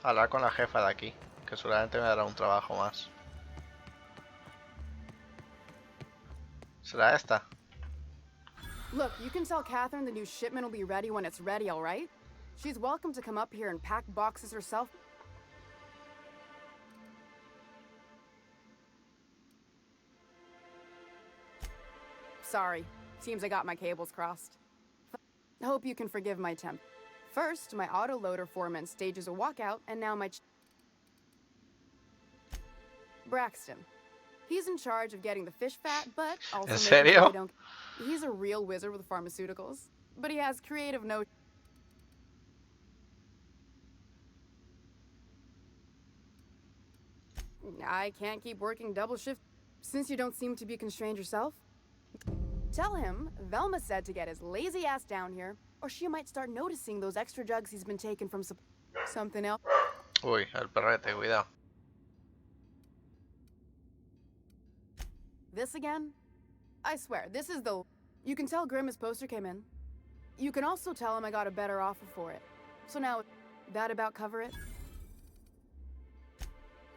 Hablar con la jefa de aquí, que seguramente me dará un trabajo más. ¿Será esta? Look, you can tell Catherine the new shipment will be ready when it's ready, all right? She's welcome to come up here and pack boxes herself. Sorry, seems I got my cables crossed. Hope you can forgive my temp. First, my autoloader foreman stages a walkout, and now my Braxton. He's in charge of getting the fish fat, but also ¿En making sure serio? we don't. He's a real wizard with pharmaceuticals, but he has creative no. I can't keep working double shift since you don't seem to be constrained yourself. Tell him Velma said to get his lazy ass down here, or she might start noticing those extra jugs he's been taking from something else. Uy, el perrete, cuidado. This again? I swear, this is the... You can tell Grimm his poster came in. You can also tell him I got a better offer for it. So now, that about cover it?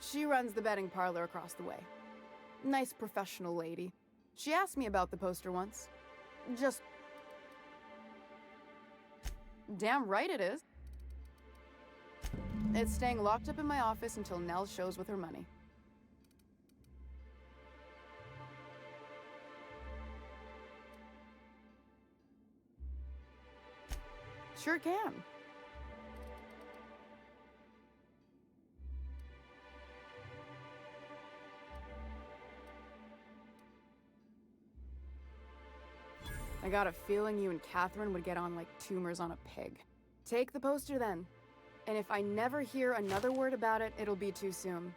She runs the betting parlor across the way. Nice professional lady. She asked me about the poster once. Just... Damn right it is. It's staying locked up in my office until Nell shows with her money. Sure can. I got a feeling you and Catherine would get on like tumors on a pig. Take the poster then. And if I never hear another word about it, it'll be too soon.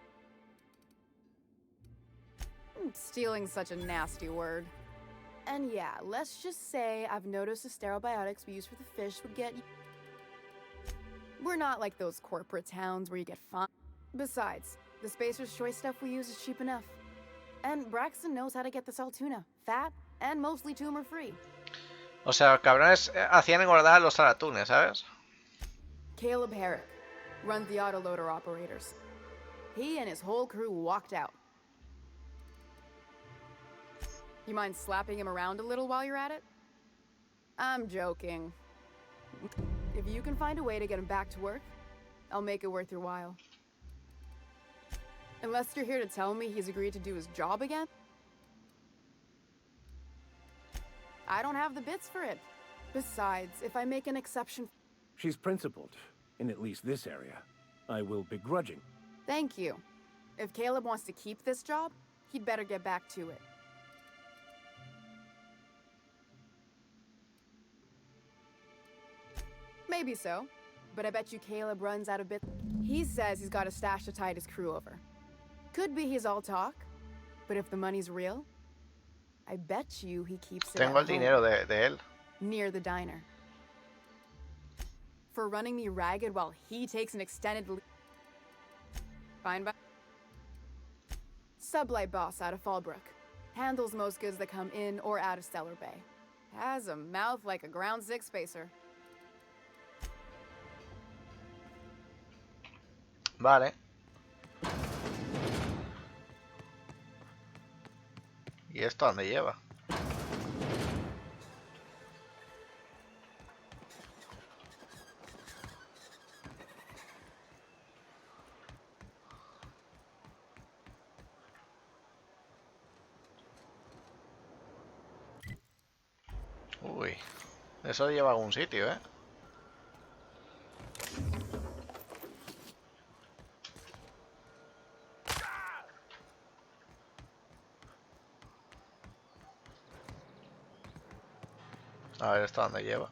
Stealing's such a nasty word. And yeah, let's just say I've noticed the stereobiotics we use for the fish would get... We're not like those corporate towns where you get fined. Besides, the Spacer's Choice stuff we use is cheap enough. And Braxton knows how to get the salt tuna, fat and mostly tumor-free. O sea, los cabrones hacían engordar a los salatunes, ¿sabes? Caleb Herrick runs the autoloader operators. He and his whole crew walked out. You mind slapping him around a little while you're at it? I'm joking. If you can find a way to get him back to work, I'll make it worth your while. Unless you're here to tell me he's agreed to do his job again? I don't have the bits for it. Besides, if I make an exception... She's principled, in at least this area. I will begrudging. Thank you. If Caleb wants to keep this job, he'd better get back to it. Maybe so, but I bet you Caleb runs out of bits. He says he's got a stash to tide his crew over. Could be he's all talk, but if the money's real, I bet you he keeps it Tengo at el dinero home, de él. near the diner. For running me ragged while he takes an extended fine by Sublight boss out of Fallbrook. Handles most goods that come in or out of Stellar Bay. Has a mouth like a ground six spacer. Vale. ¿Y esto a dónde lleva? Uy, eso lleva a algún sitio, ¿eh? A ver, ¿esto a dónde lleva?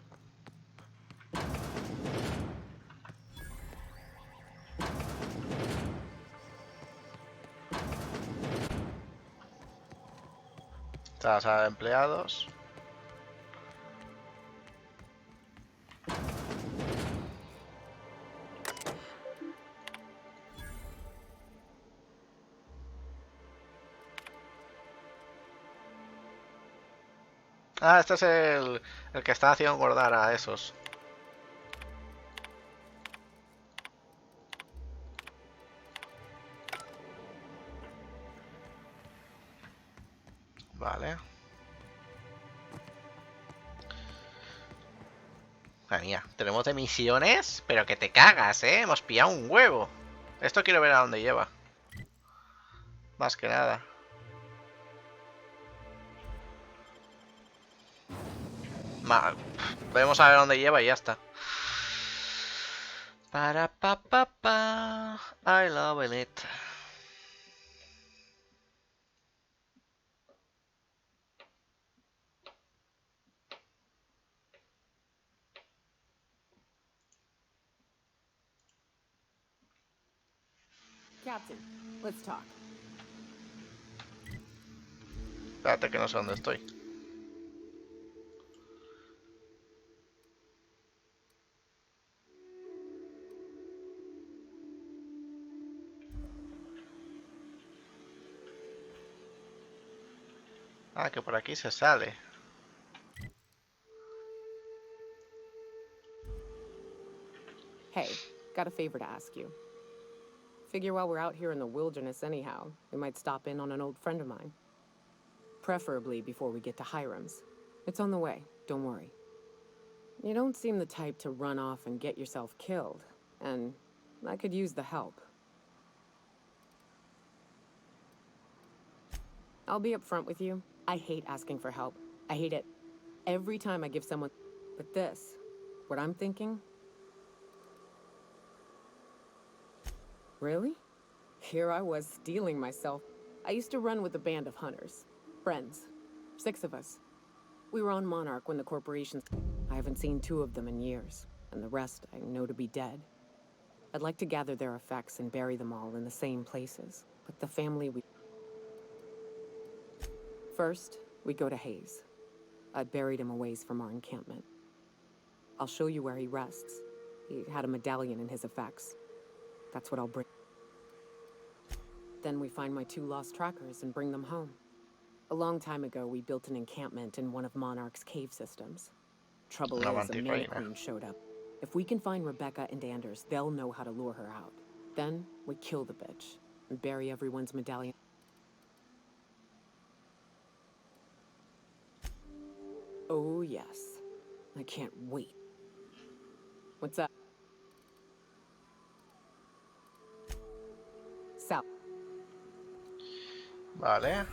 Está la sala de empleados. Ah, este es el que está haciendo engordar a esos. Vale. Madre mía, tenemos de misiones, pero que te cagas, ¿eh? Hemos pillado un huevo. Esto quiero ver a dónde lleva. Más que nada. Vamos a ver dónde lleva y ya está. Para pa pa pa. I love it. Captain, let's talk. Espérate que no sé dónde estoy. Ah, que por aquí se sale. Hey, got a favor to ask you. Figure while we're out here in the wilderness anyhow, we might stop in on an old friend of mine. Preferably before we get to Hiram's. It's on the way, don't worry. You don't seem the type to run off and get yourself killed, and I could use the help. I'll be upfront with you. I hate asking for help. I hate it every time I give someone... But this, what I'm thinking... Really? Here I was, stealing myself. I used to run with a band of hunters. Friends. 6 of us. We were on Monarch when the corporations... I haven't seen 2 of them in years, and the rest I know to be dead. I'd like to gather their effects and bury them all in the same places. But the family we... First, we go to Hayes. I'd buried him a ways from our encampment. I'll show you where he rests. He had a medallion in his effects. That's what I'll bring. Then we find my 2 lost trackers and bring them home. A long time ago, we built an encampment in one of Monarch's cave systems. Trouble is, a Mana Queen showed up. If we can find Rebecca and Anders, they'll know how to lure her out. Then, we kill the bitch and bury everyone's medallion. Oh, yes. I can't wait. What's up? South. Vale.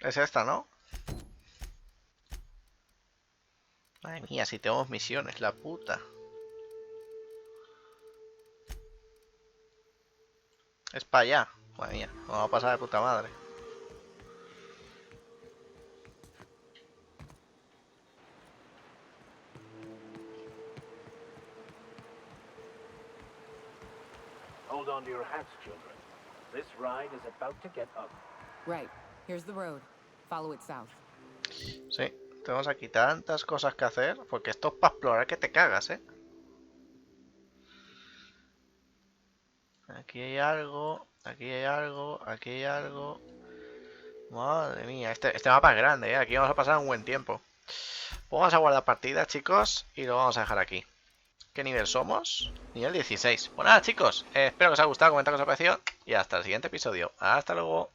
Es esta, ¿no? Madre mía, si tenemos misiones, la puta. Es para allá. Madre mía, vamos a pasar de puta madre. Hold on to your hats, children. This ride is about to get ugly. Right. Here's the road. Follow it south. Sí, tenemos aquí tantas cosas que hacer, porque esto es para explorar que te cagas, ¿eh? Aquí hay algo, aquí hay algo, aquí hay algo. Madre mía, este mapa es grande, ¿eh? Aquí vamos a pasar un buen tiempo. Pues vamos a guardar partida, chicos, y lo vamos a dejar aquí. ¿Qué nivel somos? Nivel 16. Pues nada, chicos, espero que os haya gustado, comentad qué os ha parecido y hasta el siguiente episodio. Hasta luego.